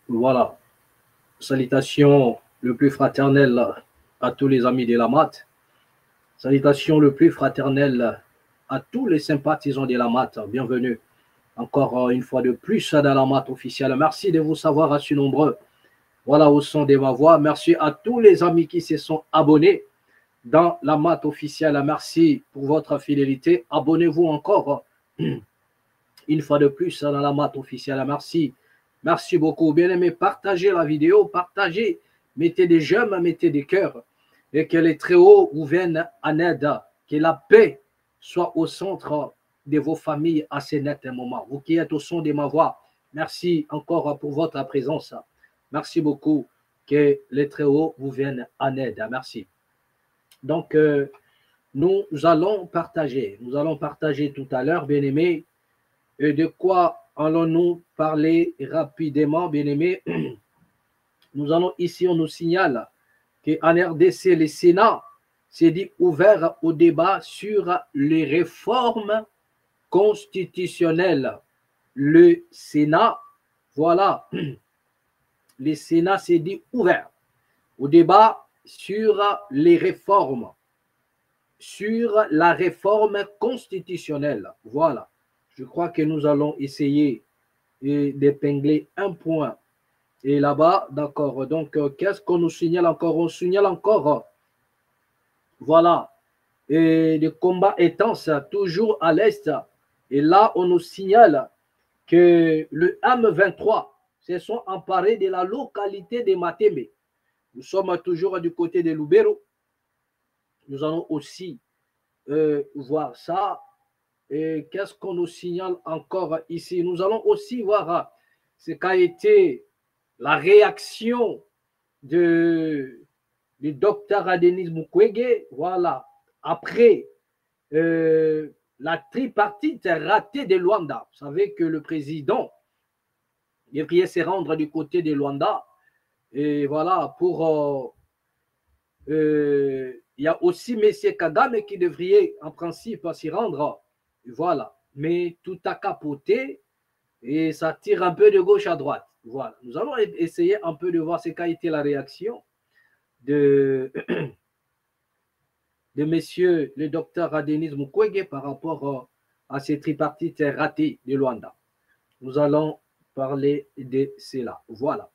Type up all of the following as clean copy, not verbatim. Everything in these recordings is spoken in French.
Voilà. Salutations le plus fraternel à tous les amis de la MAT. Salutations le plus fraternel à tous les sympathisants de la MAT. Bienvenue encore une fois de plus dans la MAT officielle. Merci de vous savoir assez nombreux. Voilà au son de ma voix. Merci à tous les amis qui se sont abonnés dans la MAT officielle. Merci pour votre fidélité. Abonnez-vous encore une fois de plus dans la MAT officielle. Merci. Merci beaucoup. Bien aimé, partagez la vidéo, partagez, mettez des j'aime, mettez des cœurs et que les Très-Hauts vous viennent en aide. Que la paix soit au centre de vos familles à ce net moment. Vous qui êtes au son de ma voix, merci encore pour votre présence. Merci beaucoup. Que les Très-Hauts vous viennent en aide. Merci. Donc, nous allons partager. Nous allons partager tout à l'heure, bien aimé. Et de quoi allons-nous parler rapidement, bien aimé? Nous allons ici, on nous signale qu'en RDC, le Sénat s'est dit ouvert au débat sur les réformes constitutionnelles. Le Sénat, voilà, le Sénat s'est dit ouvert au débat sur les réformes, sur la réforme constitutionnelle. Voilà. Je crois que nous allons essayer d'épingler un point. Et là-bas, d'accord. Donc, qu'est-ce qu'on nous signale encore? On signale encore, voilà, et des combats intenses, toujours à l'est. Et là, on nous signale que le M23 se sont emparés de la localité de Matembe. Nous sommes toujours du côté de Lubero. Nous allons aussi voir ça. Et qu'est-ce qu'on nous signale encore ici? Nous allons aussi voir ce qu'a été la réaction du docteur Denis Mukwege, voilà, après la tripartite ratée de Luanda. Vous savez que le président devrait se rendre du côté de Luanda. Et voilà, pour... il y a aussi M. Kagame qui devrait en principe s'y rendre. Voilà. Mais tout a capoté et ça tire un peu de gauche à droite. Voilà. Nous allons essayer un peu de voir ce qu'a été la réaction de monsieur le docteur Denis Mukwege par rapport à ces tripartites ratées de Luanda. Nous allons parler de cela. Voilà.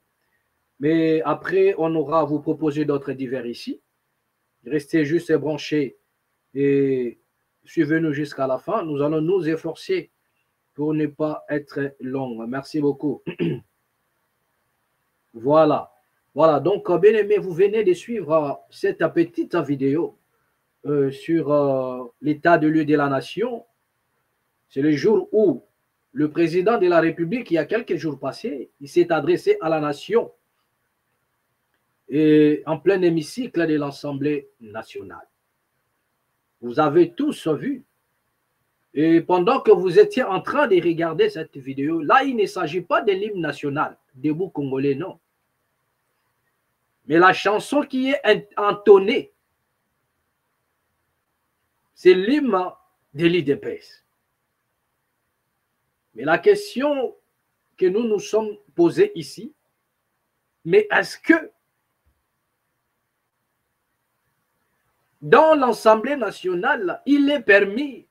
Mais après, on aura à vous proposer d'autres divers ici. Restez juste branchés et suivez-nous jusqu'à la fin. Nous allons nous efforcer pour ne pas être long. Merci beaucoup. Voilà. Voilà. Donc, bien aimé, vous venez de suivre cette petite vidéo sur l'état de lieu de la nation. C'est le jour où le président de la République, il y a quelques jours passés, il s'est adressé à la nation et en plein hémicycle de l'Assemblée nationale. Vous avez tous vu. Et pendant que vous étiez en train de regarder cette vidéo, là, il ne s'agit pas de l'hymne national, Debout Congolais, non. Mais la chanson qui est entonnée, c'est l'hymne de l'IDPS. Mais la question que nous nous sommes posée ici, mais est-ce que dans l'Assemblée nationale, il est permis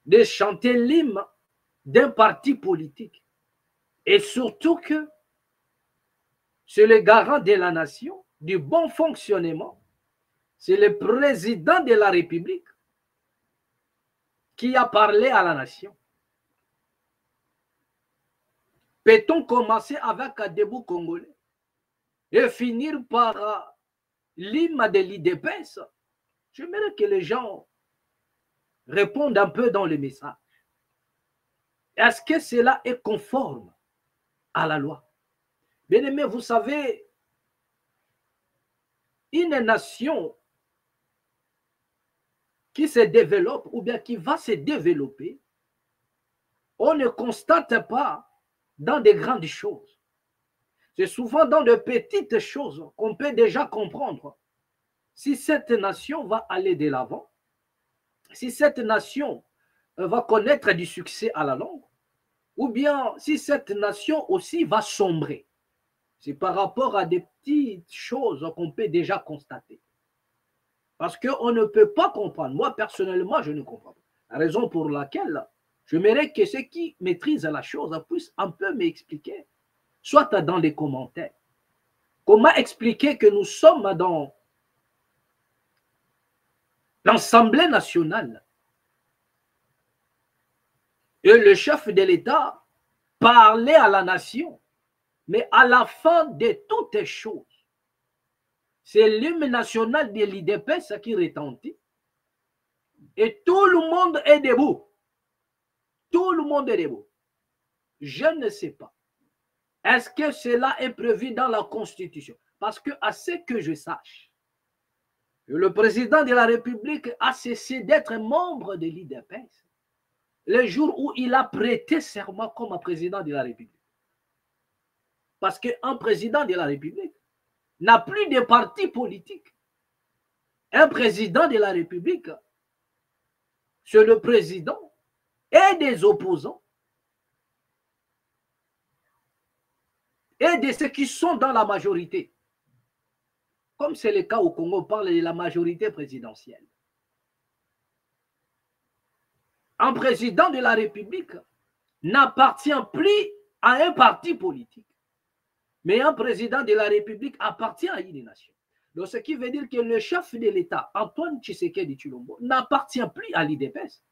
de chanter l'hymne d'un parti politique? Et surtout que c'est le garant de la nation, du bon fonctionnement, c'est le président de la République qui a parlé à la nation. Peut-on commencer avec un debout congolais et finir par l'hymne de l'IDPS? J'aimerais que les gens répondent un peu dans le message. Est-ce que cela est conforme à la loi? Bien aimé, vous savez, une nation qui se développe ou bien qui va se développer, on ne constate pas dans des grandes choses. C'est souvent dans de petites choses qu'on peut déjà comprendre si cette nation va aller de l'avant, si cette nation va connaître du succès à la longue, ou bien si cette nation aussi va sombrer. C'est par rapport à des petites choses qu'on peut déjà constater. Parce qu'on ne peut pas comprendre. Moi, personnellement, je ne comprends pas. La raison pour laquelle j'aimerais que ceux qui maîtrisent la chose puissent un peu m'expliquer, soit dans les commentaires. Comment expliquer que nous sommes dans l'Assemblée nationale et le chef de l'État parlait à la nation, mais à la fin de toutes les choses, c'est l'hymne national de l'IDPS qui retentit et tout le monde est debout. Tout le monde est debout. Je ne sais pas. Est-ce que cela est prévu dans la Constitution? Parce que, à ce que je sache, le président de la République a cessé d'être membre de l'IDPS le jour où il a prêté serment comme président de la République. Parce qu'un président de la République n'a plus de parti politique. Un président de la République, c'est le président et des opposants et de ceux qui sont dans la majorité. Comme c'est le cas au Congo, on parle de la majorité présidentielle. Un président de la République n'appartient plus à un parti politique, mais un président de la République appartient à une nation. Donc, ce qui veut dire que le chef de l'État, Antoine Tshisekedi Tshilombo, n'appartient plus à l'IDPS.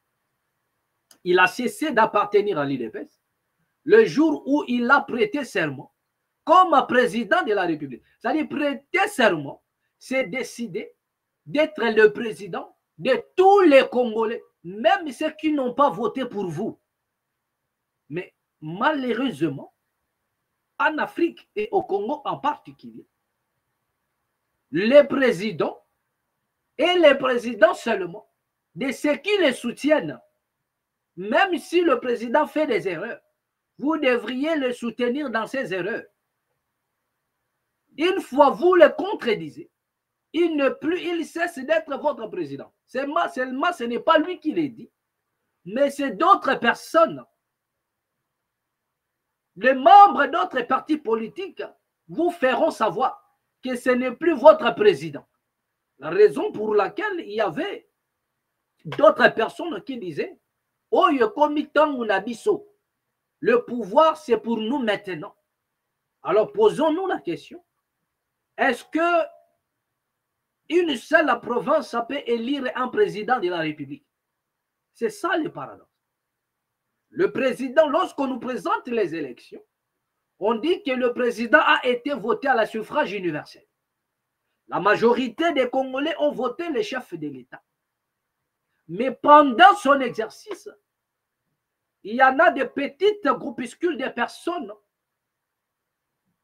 Il a cessé d'appartenir à l'IDPS le jour où il a prêté serment comme président de la République. C'est-à-dire, prêter serment, c'est décider d'être le président de tous les Congolais, même ceux qui n'ont pas voté pour vous. Mais malheureusement, en Afrique et au Congo en particulier, les présidents et les présidents seulement, de ceux qui les soutiennent, même si le président fait des erreurs, vous devriez le soutenir dans ses erreurs. Une fois vous le contredisez, il cesse d'être votre président. Seulement, ce n'est pas lui qui l'a dit, mais c'est d'autres personnes. Les membres d'autres partis politiques vous feront savoir que ce n'est plus votre président. La raison pour laquelle il y avait d'autres personnes qui disaient « Oyo komitangu na biso ». Le pouvoir, c'est pour nous maintenant. Alors, posons-nous la question. Est-ce que une seule province peut élire un président de la République? C'est ça le paradoxe. Le président, lorsqu'on nous présente les élections, on dit que le président a été voté à la suffrage universel. La majorité des Congolais ont voté le chef de l'État. Mais pendant son exercice, il y en a des petites groupuscules de personnes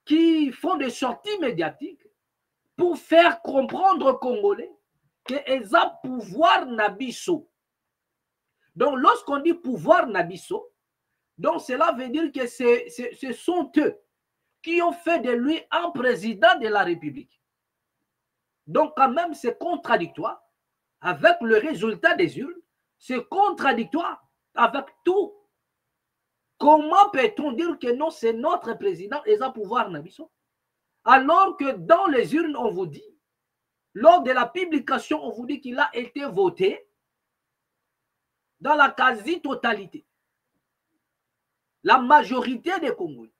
qui font des sorties médiatiques pour faire comprendre aux Congolais qu'ils ont pouvoir nabiso. Donc, lorsqu'on dit pouvoir nabiso, donc cela veut dire que ce sont eux qui ont fait de lui un président de la République. Donc, quand même, c'est contradictoire avec le résultat des urnes, c'est contradictoire avec tout. Comment peut-on dire que non, c'est notre président et ça pouvoir nabiso? Alors que dans les urnes, on vous dit, lors de la publication, on vous dit qu'il a été voté dans la quasi-totalité. La majorité des Congolais.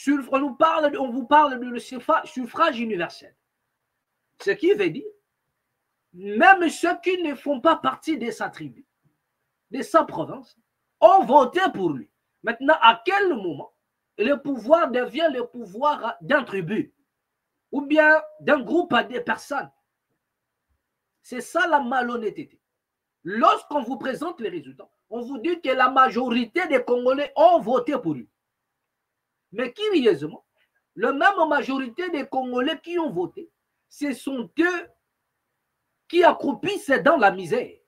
On vous parle de suffrage universel. Ce qui veut dire, même ceux qui ne font pas partie de sa tribu, de sa province, ont voté pour lui. Maintenant, à quel moment le pouvoir devient le pouvoir d'un tribu ou bien d'un groupe de personnes? C'est ça la malhonnêteté. Lorsqu'on vous présente les résultats, on vous dit que la majorité des Congolais ont voté pour lui. Mais curieusement, la même majorité des Congolais qui ont voté, ce sont eux qui accroupissent dans la misère.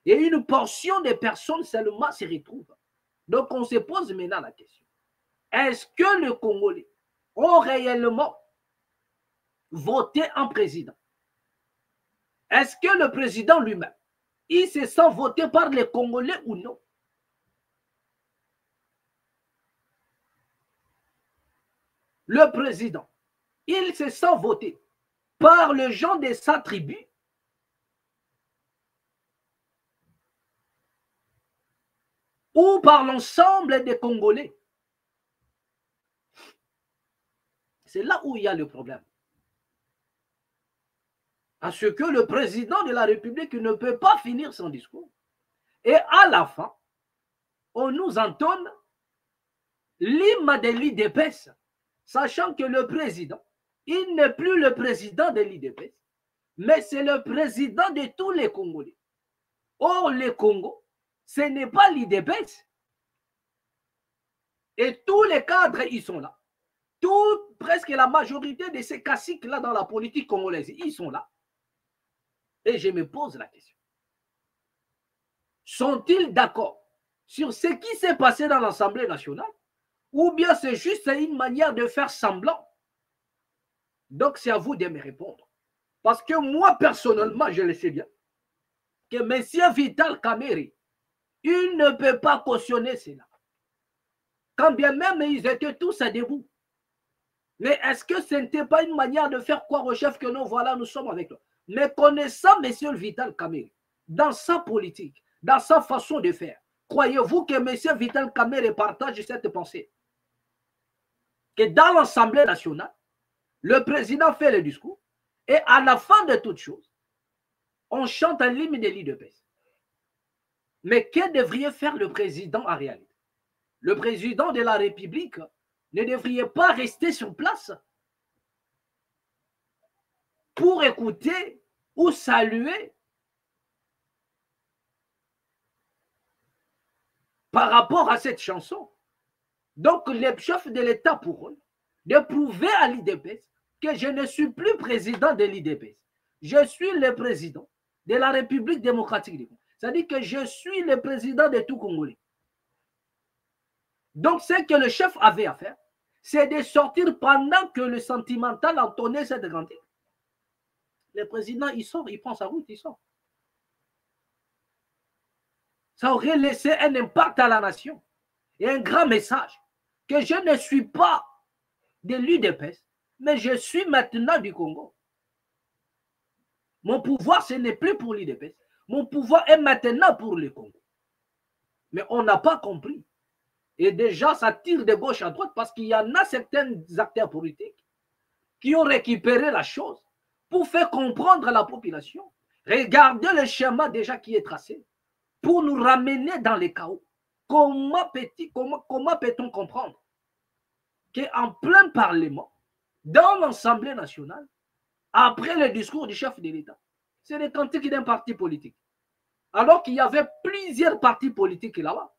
Et une portion des personnes seulement se retrouve. Donc on se pose maintenant la question. Est-ce que les Congolais ont réellement voté un président? Est-ce que le président lui-même, il se sent voté par les Congolais ou non? le président, il se sent voté par les gens de sa tribu, ou par l'ensemble des Congolais. C'est là où il y a le problème. Parce que le président de la République ne peut pas finir son discours. Et à la fin, on nous entonne l'hymne de l'IDPS, sachant que le président, il n'est plus le président de l'IDPS, mais c'est le président de tous les Congolais. Or, le Congo, ce n'est pas l'IDPS. Et tous les cadres, ils sont là. Presque la majorité de ces caciques-là dans la politique congolaise, ils sont là. Et je me pose la question. Sont-ils d'accord sur ce qui s'est passé dans l'Assemblée nationale? Ou bien c'est juste une manière de faire semblant? Donc c'est à vous de me répondre. Parce que moi, personnellement, je le sais bien, que M. Vital Kamerhe, il ne peut pas cautionner cela. Quand bien même ils étaient tous à debout. Mais est-ce que ce n'était pas une manière de faire croire au chef que nous, voilà, nous sommes avec lui? Mais connaissant M. Vital Kamerhe, dans sa politique, dans sa façon de faire, croyez-vous que M. Vital Kamerhe partage cette pensée? Que dans l'Assemblée nationale, le président fait le discours et à la fin de toute chose, on chante un hymne de l'IDPS. Mais que devrait faire le président en réalité? Le président de la République ne devrait pas rester sur place pour écouter ou saluer par rapport à cette chanson. Donc, les chefs de l'État pourront de prouver à l'IDPS que je ne suis plus président de l'IDPS. Je suis le président de la République démocratique du Congo. C'est-à-dire que je suis le président de tout Congolais. Donc, ce que le chef avait à faire, c'est de sortir pendant que le sentimental entonnait cette cantique. Le président, il sort, il prend sa route, il sort. Ça aurait laissé un impact à la nation et un grand message que je ne suis pas de l'UDPS, mais je suis maintenant du Congo. Mon pouvoir, ce n'est plus pour l'UDPS. Mon pouvoir est maintenant pour le Congo. Mais on n'a pas compris. Et déjà, ça tire de gauche à droite parce qu'il y en a certains acteurs politiques qui ont récupéré la chose pour faire comprendre à la population. Regardez le schéma déjà qui est tracé pour nous ramener dans les chaos. Comment peut-on comprendre qu'en plein Parlement, dans l'Assemblée nationale, après le discours du chef de l'État, c'est le cantique d'un parti politique, alors qu'il y avait plusieurs partis politiques là-bas.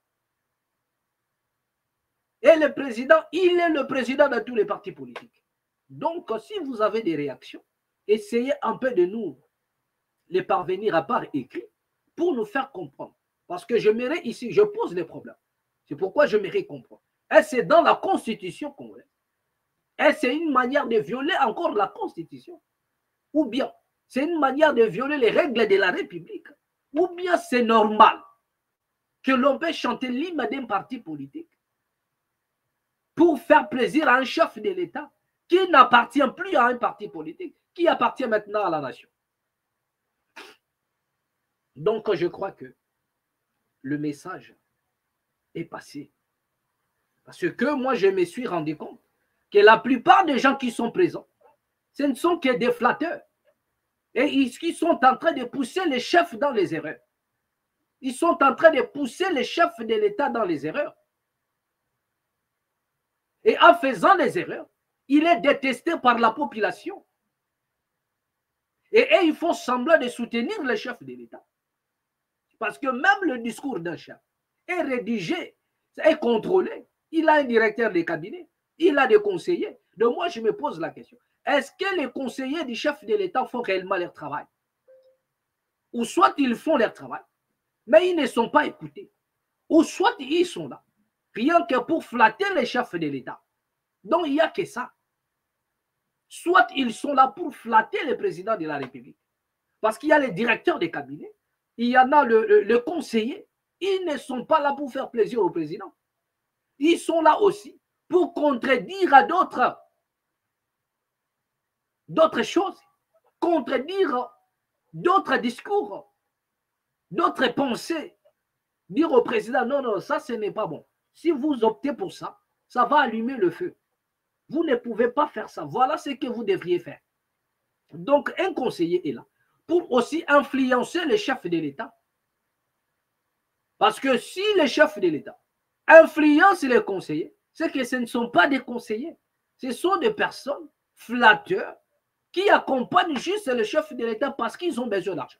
Et le président, il est le président de tous les partis politiques. Donc, si vous avez des réactions, essayez un peu de nous les parvenir à part écrit pour nous faire comprendre. Parce que je m'irai ici, je pose des problèmes. C'est pourquoi je m'irai comprendre. Est-ce que c'est dans la Constitution congolaise? Est-ce que c'est une manière de violer encore la Constitution? Ou bien c'est une manière de violer les règles de la République? Ou bien c'est normal que l'on peut chanter l'hymne d'un parti politique pour faire plaisir à un chef de l'État qui n'appartient plus à un parti politique, qui appartient maintenant à la nation? Donc, je crois que le message est passé. Parce que moi, je me suis rendu compte que la plupart des gens qui sont présents, ce ne sont que des flatteurs. Et ils sont en train de pousser les chefs dans les erreurs. Ils sont en train de pousser les chefs de l'État dans les erreurs. Et en faisant les erreurs, il est détesté par la population. Et ils font semblant de soutenir les chefs de l'État. Parce que même le discours d'un chef est rédigé, est contrôlé. Il a un directeur de cabinet, il a des conseillers. Donc moi, je me pose la question. Est-ce que les conseillers du chef de l'État font réellement leur travail? Ou soit ils font leur travail, mais ils ne sont pas écoutés. Ou soit ils sont là, rien que pour flatter les chefs de l'État. Donc il n'y a que ça. Soit ils sont là pour flatter le président de la République. Parce qu'il y a les directeurs de cabinet, il y en a le conseiller. Ils ne sont pas là pour faire plaisir au président. Ils sont là aussi pour contredire à d'autres d'autres choses, contredire d'autres discours, d'autres pensées, dire au président, non, non, ça, ce n'est pas bon. Si vous optez pour ça, ça va allumer le feu. Vous ne pouvez pas faire ça. Voilà ce que vous devriez faire. Donc, un conseiller est là pour aussi influencer le chef de l'État. Parce que si le chef de l'État influence les conseillers, c'est que ce ne sont pas des conseillers. Ce sont des personnes flatteurs qui accompagnent juste le chef de l'État parce qu'ils ont besoin d'argent.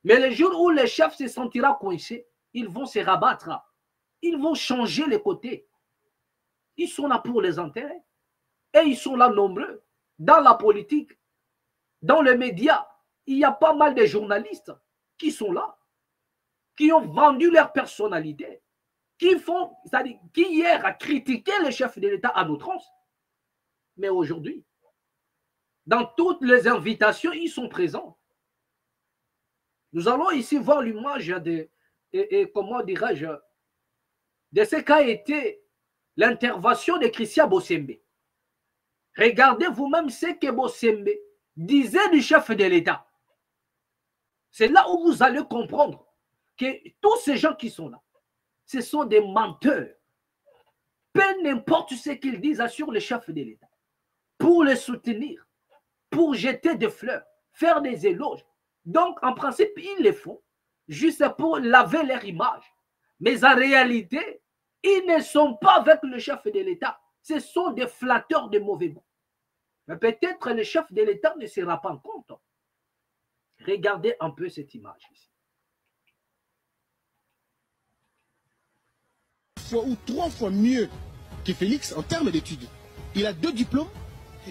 Mais le jour où le chef se sentira coincé, ils vont se rabattre. Ils vont changer les côtés. Ils sont là pour les intérêts. Et ils sont là nombreux. Dans la politique, dans les médias, il y a pas mal de journalistes qui sont là, qui ont vendu leur personnalité, qui hier a critiqué le chef de l'État à outrance. Mais aujourd'hui, dans toutes les invitations, ils sont présents. Nous allons ici voir l'image comment dirais-je, de ce qu'a été l'intervention de Christian Bossembe. Regardez vous-même ce que Bossembe disait du chef de l'État. C'est là où vous allez comprendre que tous ces gens qui sont là, ce sont des menteurs. Peu n'importe ce qu'ils disent sur le chef de l'État. Pour le soutenir, pour jeter des fleurs, faire des éloges. Donc, en principe, ils le font juste pour laver leur image. Mais en réalité, ils ne sont pas avec le chef de l'État. Ce sont des flatteurs de mauvais goût. Mais peut-être le chef de l'État ne se rend pas compte. Regardez un peu cette image ici. Fois ou 3 fois mieux que Félix en termes d'études. Il a 2 diplômes,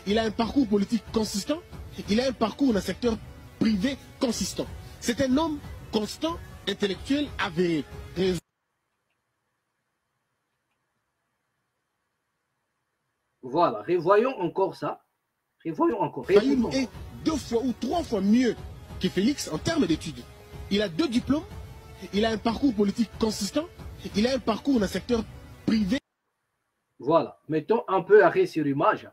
il a un parcours politique consistant, il a un parcours dans le secteur privé consistant. C'est un homme constant, intellectuel, avéré. Voilà, revoyons encore ça. Revoyons encore. Fayoum est 2 fois ou 3 fois mieux que Félix en termes d'études. Il a 2 diplômes, il a un parcours politique consistant, il a un parcours dans le secteur privé. Voilà, mettons un peu arrêt sur l'image.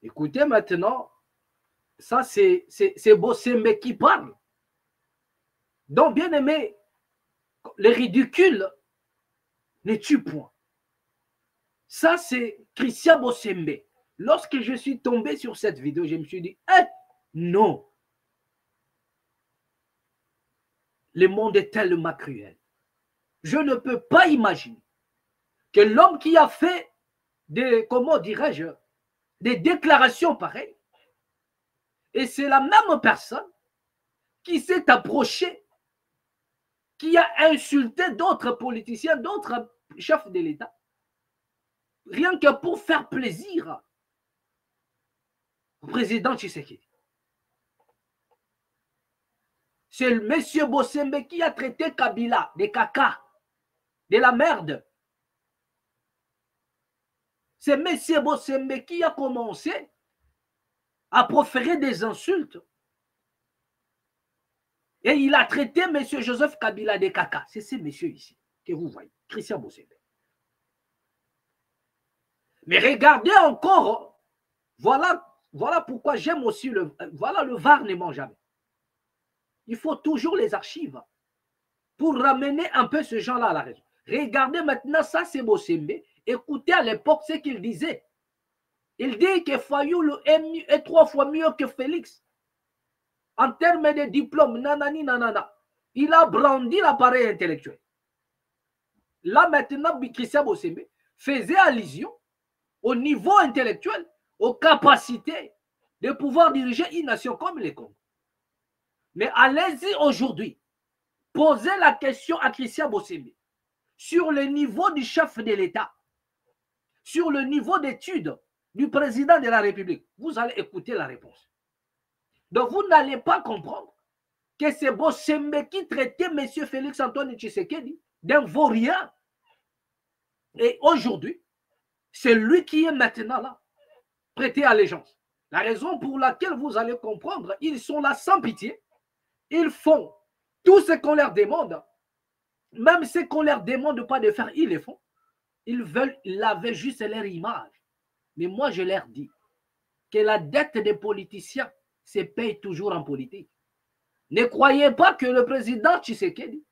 Écoutez maintenant, ça c'est Bossembe qui parle. Donc, bien aimé, le ridicule ne tue point. Ça c'est Christian Bossembe. Lorsque je suis tombé sur cette vidéo, je me suis dit, non. Le monde est tellement cruel. Je ne peux pas imaginer que l'homme qui a fait des, comment dirais-je, des déclarations pareilles, et c'est la même personne qui s'est approchée, qui a insulté d'autres politiciens, d'autres chefs de l'État, rien que pour faire plaisir au président Tshisekedi. C'est le monsieur Bossembe qui a traité Kabila de caca, de la merde. C'est monsieur Bossembe qui a commencé à proférer des insultes. Et il a traité monsieur Joseph Kabila de caca. C'est ce monsieur ici que vous voyez, Christian Bossembe. Mais regardez encore, voilà pourquoi j'aime aussi le VAR ne ment jamais. Il faut toujours les archives pour ramener un peu ce gens-là à la raison. Regardez maintenant, ça c'est Bossembe. Écoutez à l'époque ce qu'il disait. Il dit que Fayoulou est 3 fois mieux que Félix. En termes de diplôme, nanani, nanana. Il a brandi l'appareil intellectuel. Là maintenant, Christian Bossembe faisait allusion au niveau intellectuel, aux capacités de pouvoir diriger une nation comme le Congo. Mais allez-y aujourd'hui, posez la question à Christian Bossembe sur le niveau du chef de l'État, sur le niveau d'études du président de la République. Vous allez écouter la réponse. Donc vous n'allez pas comprendre que c'est Bossembe qui traitait M. Félix Antoine Tshisekedi d'un vaurien. Et aujourd'hui, c'est lui qui est maintenant là, prêté allégeance. La raison pour laquelle vous allez comprendre, ils sont là sans pitié. Ils font tout ce qu'on leur demande. Même ce qu'on leur demande pas de faire, ils le font. Ils veulent laver juste leur image. Mais moi, je leur dis, que la dette des politiciens se paye toujours en politique. Ne croyez pas que le président Tshisekedi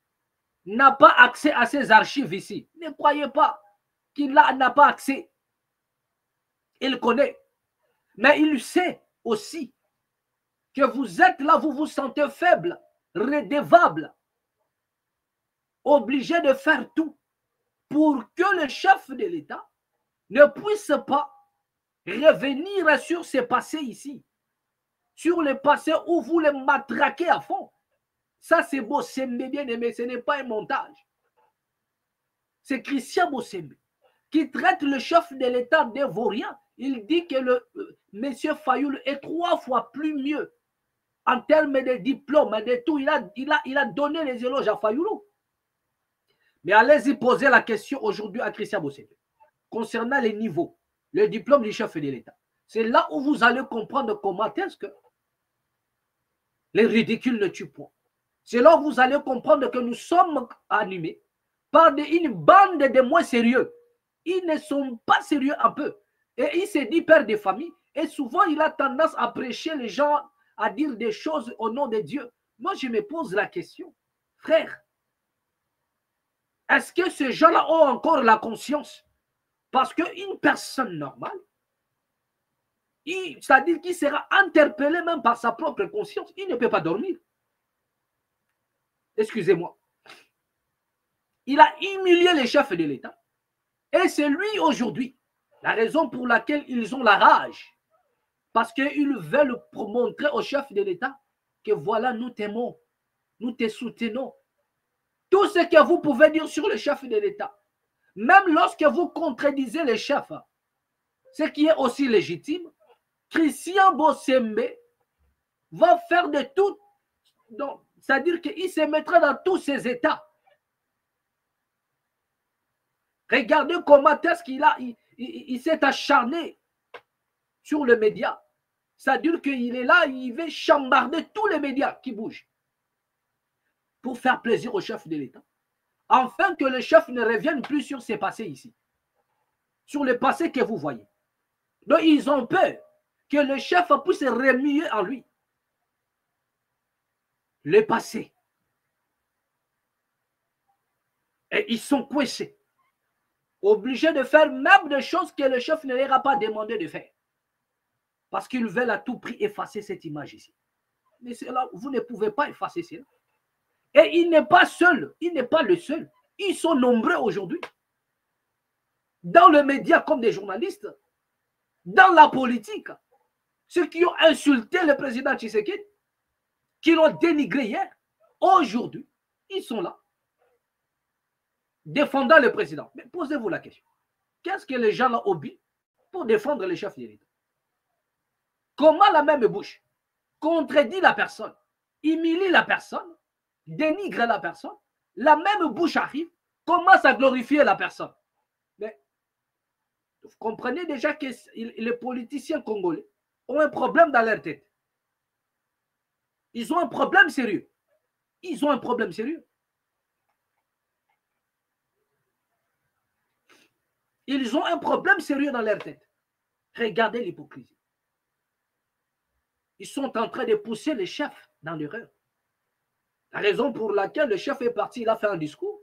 n'a pas accès à ces archives ici. Ne croyez pas qu'il n'a pas accès. Il connaît. Mais il sait aussi que vous êtes là, vous vous sentez faible, redevable, obligé de faire tout pour que le chef de l'État ne puisse pas revenir sur ce passé ici, sur le passé où vous les matraquez à fond. Ça, c'est Bossembe, bien aimé, ce n'est pas un montage. C'est Christian Bossembe qui traite le chef de l'État de vaurien. Il dit que le monsieur Fayoulou est 3 fois plus mieux en termes de diplôme et de tout. Il a donné les éloges à Fayoulou. Mais allez-y poser la question aujourd'hui à Christian Bossembe concernant les niveaux, le diplôme du chef de l'État. C'est là où vous allez comprendre comment est-ce que les ridicules ne tuent point. C'est là où vous allez comprendre que nous sommes animés par une bande de moins sérieux. Ils ne sont pas sérieux un peu. Et il se dit père de famille. Et souvent, il a tendance à prêcher les gens, à dire des choses au nom de Dieu. Moi, je me pose la question. Frère, est-ce que ces gens-là ont encore la conscience? Parce qu'une personne normale, c'est-à-dire qu'il sera interpellé même par sa propre conscience, il ne peut pas dormir. Excusez-moi. Il a humilié les chefs de l'État. Et c'est lui aujourd'hui, la raison pour laquelle ils ont la rage. Parce qu'ils veulent montrer au chef de l'État que voilà, nous t'aimons, nous te soutenons. Tout ce que vous pouvez dire sur le chef de l'État, même lorsque vous contredisez les chefs, ce qui est aussi légitime, Christian Bossembe va faire de tout, c'est-à-dire qu'il se mettra dans tous ses états. Regardez comment est-ce il s'est acharné sur le média. C'est-à-dire qu'il est là, il veut chambarder tous les médias qui bougent pour faire plaisir au chef de l'État. Afin que le chef ne revienne plus sur ses passés ici. Sur le passé que vous voyez. Donc ils ont peur que le chef puisse remuer en lui le passé. Et ils sont coincés. Obligés de faire même des choses que le chef ne leur a pas demandé de faire. Parce qu'ils veulent à tout prix effacer cette image ici. Mais là, vous ne pouvez pas effacer cela. Et il n'est pas seul. Il n'est pas le seul. Ils sont nombreux aujourd'hui. Dans le média comme des journalistes. Dans la politique. Ceux qui ont insulté le président Tshisekedi. Qui l'ont dénigré hier. Aujourd'hui, ils sont là. Défendant le président. Mais posez-vous la question. Qu'est-ce que les gens ont oublié pour défendre les chefs de l'État? Comment la même bouche contredit la personne, humilie la personne, dénigre la personne, la même bouche arrive, commence à glorifier la personne. Mais vous comprenez déjà que les politiciens congolais ont un problème dans leur tête. Ils ont un problème sérieux. Ils ont un problème sérieux. Ils ont un problème sérieux dans leur tête. Regardez l'hypocrisie. Ils sont en train de pousser les chefs dans l'erreur. La raison pour laquelle le chef est parti, il a fait un discours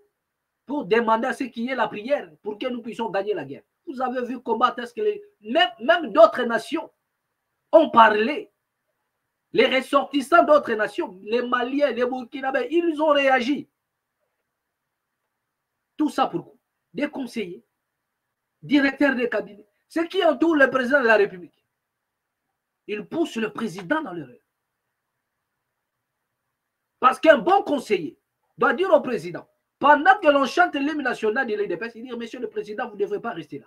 pour demander à ce qu'il y ait la prière pour que nous puissions gagner la guerre. Vous avez vu comment est-ce que même d'autres nations ont parlé. Les ressortissants d'autres nations, les Maliens, les Burkinabés, ils ont réagi. Tout ça pourquoi? Des conseillers, directeurs de cabinet, ceux qui entourent le président de la République. Ils poussent le président dans l'erreur. Parce qu'un bon conseiller doit dire au président, pendant que l'on chante l'hymne national de l'UDPS, il dit, monsieur le président, vous ne devrez pas rester là.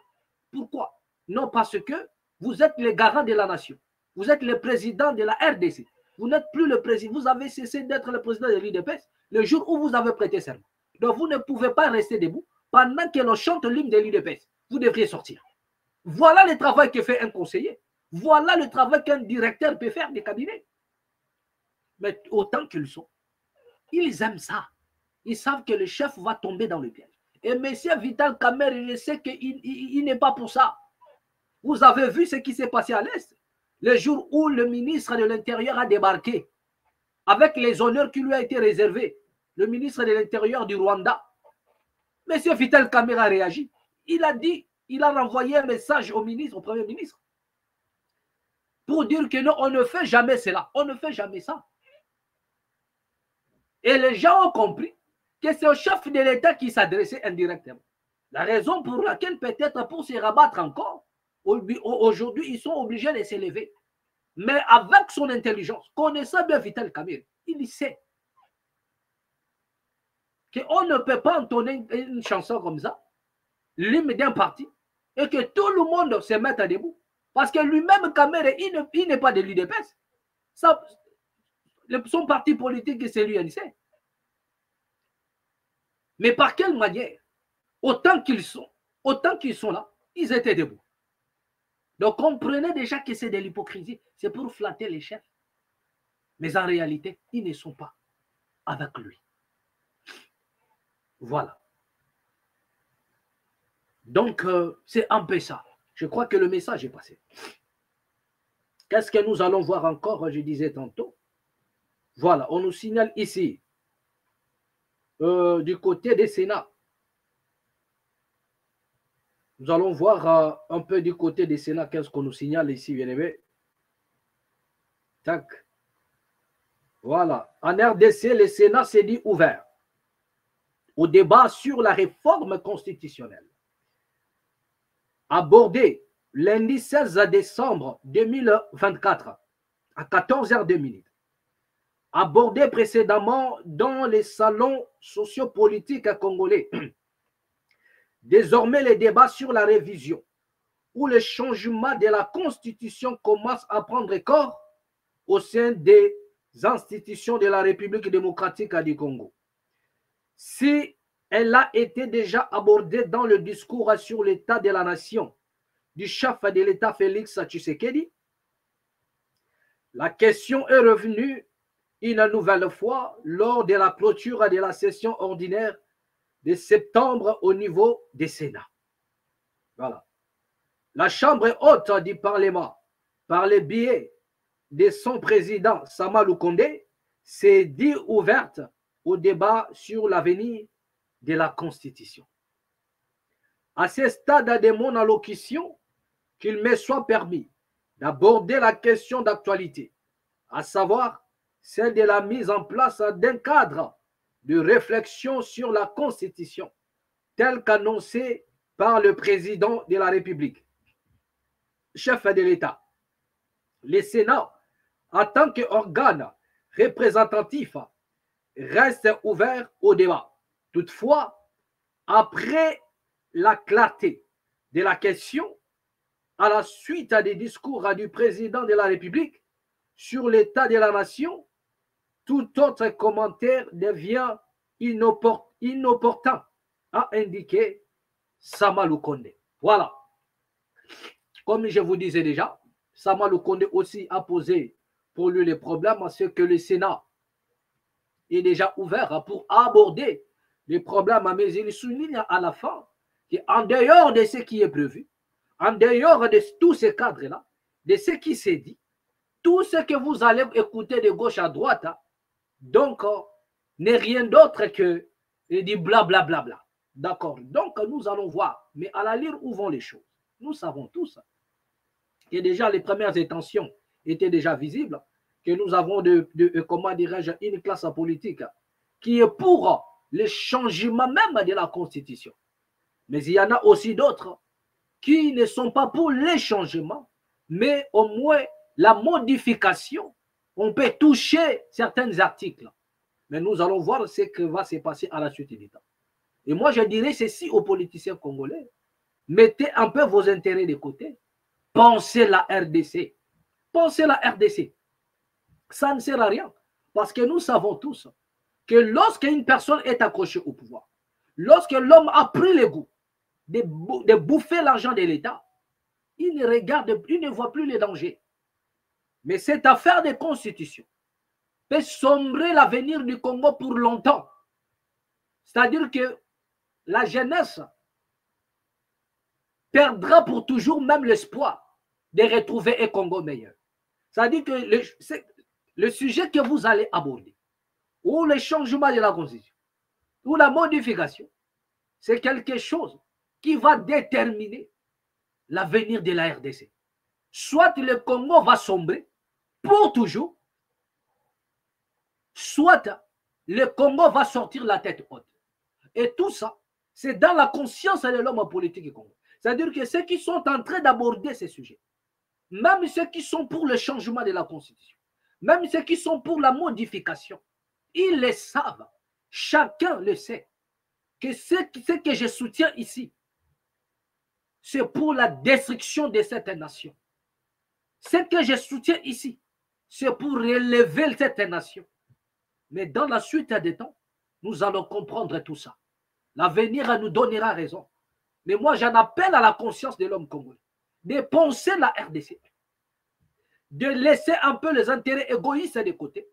Pourquoi? Non, parce que vous êtes le garant de la nation. Vous êtes le président de la RDC. Vous n'êtes plus le président. Vous avez cessé d'être le président de l'UDPS le jour où vous avez prêté serment. Donc vous ne pouvez pas rester debout pendant que l'on chante l'hymne de l'UDPS. Vous devriez sortir. Voilà le travail que fait un conseiller. Voilà le travail qu'un directeur peut faire des cabinets. Mais autant qu'ils sont, ils aiment ça. Ils savent que le chef va tomber dans le piège. Et M. Vital Kamerhe, je sais qu'il n'est pas pour ça. Vous avez vu ce qui s'est passé à l'Est. le jour où le ministre de l'Intérieur a débarqué, avec les honneurs qui lui ont été réservés, le ministre de l'Intérieur du Rwanda, M. Vital Kamerhe a réagi. Il a dit, il a renvoyé un message au ministre, au Premier ministre, pour dire que non, on ne fait jamais cela, on ne fait jamais ça. Et les gens ont compris que c'est au chef de l'État qui s'adressait indirectement. La raison pour laquelle, peut-être pour se rabattre encore, aujourd'hui, ils sont obligés de s'élever. Mais avec son intelligence, connaissant bien Vital Kamerhe, il sait qu'on ne peut pas entonner une chanson comme ça, l'hymne d'un parti, et que tout le monde se mette debout. Parce que lui-même, Kamerhe, il n'est pas de l'UDPS. Son parti politique, c'est l'UNC. Mais par quelle manière, autant qu'ils sont là, ils étaient debout. Donc comprenez déjà que c'est de l'hypocrisie. C'est pour flatter les chefs. Mais en réalité, ils ne sont pas avec lui. Voilà. Donc, c'est un peu ça. Je crois que le message est passé. Qu'est-ce que nous allons voir encore? Je disais tantôt. Voilà, on nous signale ici, du côté des Sénats. Nous allons voir un peu du côté des Sénats, qu'est-ce qu'on nous signale ici, bien aimé. Tac. Voilà. En RDC, le Sénat s'est dit ouvert au débat sur la réforme constitutionnelle. Abordé lundi 16 décembre 2024 à 14h02. Abordé précédemment dans les salons sociopolitiques congolais. Désormais, les débats sur la révision ou le changement de la Constitution commencent à prendre corps au sein des institutions de la République démocratique du Congo. Si elle a été déjà abordée dans le discours sur l'état de la nation du chef de l'État Félix Tshisekedi, la question est revenue une nouvelle fois lors de la clôture de la session ordinaire de septembre au niveau des Sénats. Voilà. La Chambre haute du Parlement, par le biais de son président Sama Lukonde, s'est dit ouverte au débat sur l'avenir de la Constitution. À ce stade de mon allocution, qu'il me soit permis d'aborder la question d'actualité, à savoir celle de la mise en place d'un cadre de réflexion sur la Constitution, tel qu'annoncé par le président de la République, chef de l'État. Le Sénat, en tant qu'organe représentatif, reste ouvert au débat. Toutefois, après la clarté de la question, à la suite des discours du président de la République sur l'état de la nation, tout autre commentaire devient inopportun, a indiqué Sama Lukonde. Voilà. Comme je vous disais déjà, Sama Lukonde aussi a posé pour lui les problèmes, c'est que le Sénat est déjà ouvert pour aborder les problèmes, mais il souligne à la fin qu'en dehors de ce qui est prévu, en dehors de tous ces cadres-là, de ce qui s'est dit, tout ce que vous allez écouter de gauche à droite, donc n'est rien d'autre que du blablabla. Bla. D'accord. Donc nous allons voir, mais à la lire où vont les choses. Nous savons tous que déjà les premières intentions étaient déjà visibles, que nous avons comment dirais-je, une classe politique qui est pour le changement même de la Constitution. Mais il y en a aussi d'autres qui ne sont pas pour les changements, mais au moins la modification. On peut toucher certains articles. Mais nous allons voir ce qui va se passer à la suite du temps. Et moi, je dirais ceci aux politiciens congolais. Mettez un peu vos intérêts de côté. Pensez la RDC. Pensez la RDC. Ça ne sert à rien. Parce que nous savons tous que lorsqu'une personne est accrochée au pouvoir, lorsque l'homme a pris le goût de bouffer l'argent de l'État, il ne voit plus les dangers. Mais cette affaire de constitution peut sombrer l'avenir du Congo pour longtemps. C'est-à-dire que la jeunesse perdra pour toujours même l'espoir de retrouver un Congo meilleur. C'est-à-dire que le sujet que vous allez aborder, ou le changement de la Constitution, ou la modification, c'est quelque chose qui va déterminer l'avenir de la RDC. Soit le Congo va sombrer pour toujours, soit le Congo va sortir la tête haute. Et tout ça, c'est dans la conscience de l'homme politique du Congo. C'est-à-dire que ceux qui sont en train d'aborder ces sujets, même ceux qui sont pour le changement de la Constitution, même ceux qui sont pour la modification, ils le savent, chacun le sait, que ce que je soutiens ici, c'est pour la destruction de cette nation. Ce que je soutiens ici, c'est pour relever cette nation. Mais dans la suite des temps, nous allons comprendre tout ça. L'avenir nous donnera raison. Mais moi, j'en appelle à la conscience de l'homme congolais, de penser la RDC, de laisser un peu les intérêts égoïstes de côté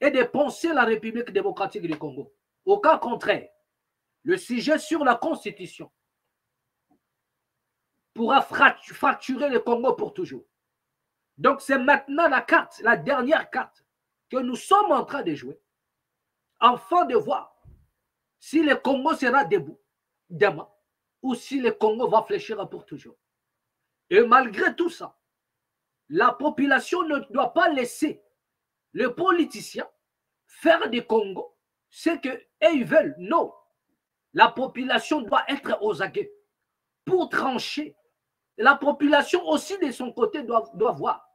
et de penser la République démocratique du Congo. Au cas contraire, le sujet sur la Constitution pourra fracturer le Congo pour toujours. Donc, c'est maintenant la carte, la dernière carte que nous sommes en train de jouer, afin de voir si le Congo sera debout demain ou si le Congo va fléchir pour toujours. Et malgré tout ça, la population ne doit pas laisser les politiciens faire du Congo ce qu'ils veulent. Non, la population doit être aux aguets pour trancher. La population aussi de son côté doit voir.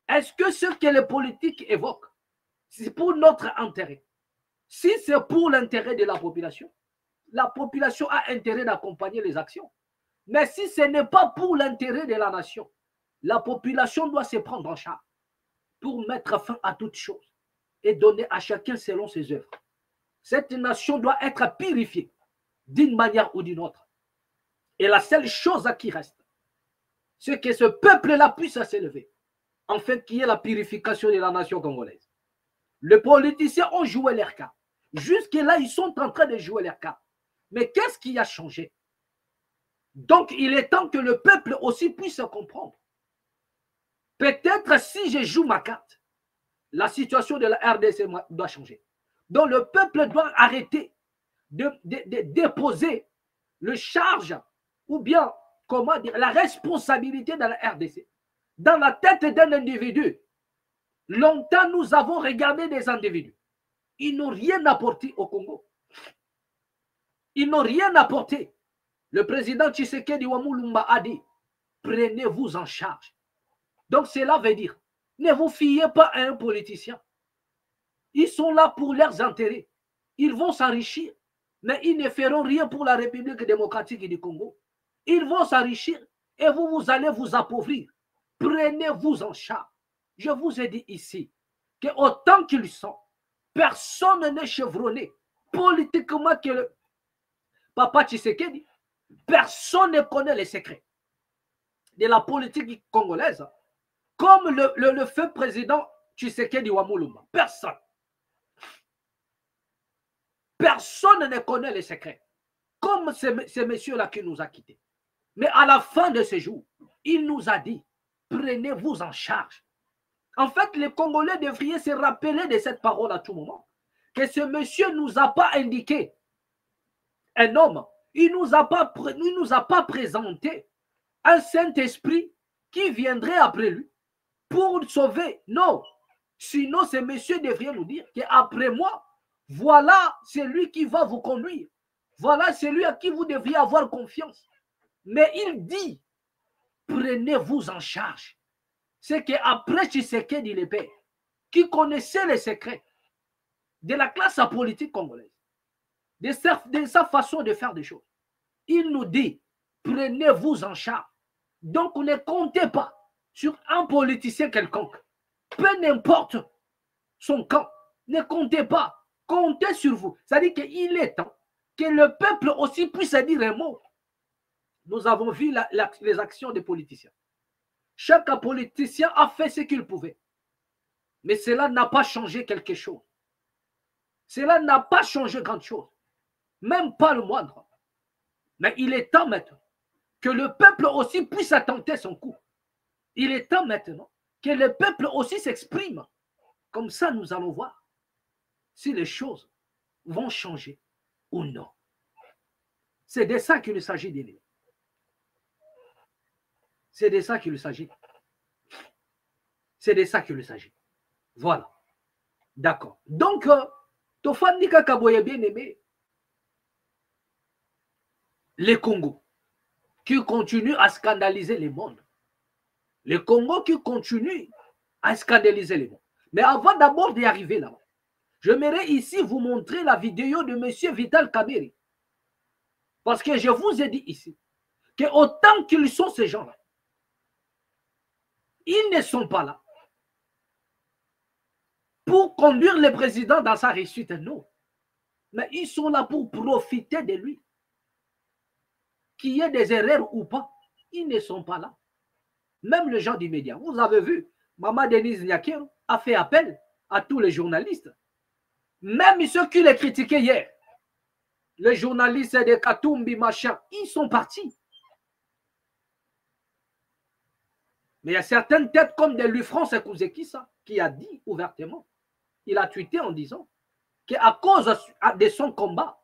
Est-ce que ce que les politiques évoquent, c'est pour notre intérêt? Si c'est pour l'intérêt de la population a intérêt d'accompagner les actions. Mais si ce n'est pas pour l'intérêt de la nation, la population doit se prendre en charge pour mettre fin à toute chose et donner à chacun selon ses œuvres. Cette nation doit être purifiée d'une manière ou d'une autre. Et la seule chose qui reste, c'est que ce peuple-là puisse s'élever, afin qu'il y ait la purification de la nation congolaise. Les politiciens ont joué leur carte. Jusque-là, ils sont en train de jouer leur carte. Mais qu'est-ce qui a changé? Donc, il est temps que le peuple aussi puisse comprendre. Peut-être si je joue ma carte, la situation de la RDC doit changer. Donc, le peuple doit arrêter de déposer le charge ou bien, comment dire, la responsabilité de la RDC dans la tête d'un individu. Longtemps, nous avons regardé des individus. Ils n'ont rien apporté au Congo. Ils n'ont rien apporté. Le président Tshisekedi Wamulumba a dit, prenez-vous en charge. Donc cela veut dire, ne vous fiez pas à un politicien. Ils sont là pour leurs intérêts. Ils vont s'enrichir, mais ils ne feront rien pour la République démocratique du Congo. Ils vont s'enrichir et vous allez vous appauvrir. Prenez-vous en charge. Je vous ai dit ici que autant qu'ils sont, personne n'est chevronné politiquement que le Papa Tshisekedi. Personne ne connaît les secrets de la politique congolaise comme le feu président Tshisekedi Wamulumba. Personne. Personne ne connaît les secrets comme ce monsieur-là qui nous a quittés. Mais à la fin de ce jour, il nous a dit, prenez-vous en charge. En fait, les Congolais devraient se rappeler de cette parole à tout moment. Que ce monsieur ne nous a pas indiqué un homme. Il ne nous a pas présenté un Saint-Esprit qui viendrait après lui pour sauver. Non. Sinon, ce monsieur devrait nous dire qu'après moi, voilà celui qui va vous conduire. Voilà celui à qui vous devriez avoir confiance. Mais il dit, prenez-vous en charge. C'est qu'après Tshisekedi le père, qui connaissait les secrets de la classe politique congolaise, de sa façon de faire des choses, il nous dit, prenez-vous en charge. Donc, ne comptez pas sur un politicien quelconque, peu importe son camp, ne comptez pas, comptez sur vous. C'est-à-dire qu'il est temps que le peuple aussi puisse dire un mot. Nous avons vu les actions des politiciens. Chaque politicien a fait ce qu'il pouvait. Mais cela n'a pas changé quelque chose. Cela n'a pas changé grand chose. Même pas le moindre. Mais il est temps maintenant que le peuple aussi puisse attenter son coup. Il est temps maintenant Que le peuple aussi s'exprime. Comme ça, nous allons voir si les choses vont changer ou non. C'est de ça qu'il s'agit d'aimer. C'est de ça qu'il s'agit. C'est de ça qu'il s'agit. Voilà. D'accord. Donc, Tofan Nika Kaboye bien aimé, les Congos qui continuent à scandaliser le monde. Les Congos qui continuent à scandaliser le monde. Mais avant d'abord d'y arriver là-bas, j'aimerais ici vous montrer la vidéo de M. Vital Kamerhe. Parce que je vous ai dit ici que autant qu'ils sont ces gens-là, ils ne sont pas là pour conduire le président dans sa réussite, non. Mais ils sont là pour profiter de lui. Qu'il y ait des erreurs ou pas, ils ne sont pas là. Même les gens du média. Vous avez vu, Maman Denise Nyakero a fait appel à tous les journalistes. Même ceux qui les critiquaient hier. Les journalistes de Katumbi, machin, ils sont partis. Mais il y a certaines têtes comme de Louis-France Kouzekissa qui a dit ouvertement, il a tweeté en disant qu'à cause de son combat,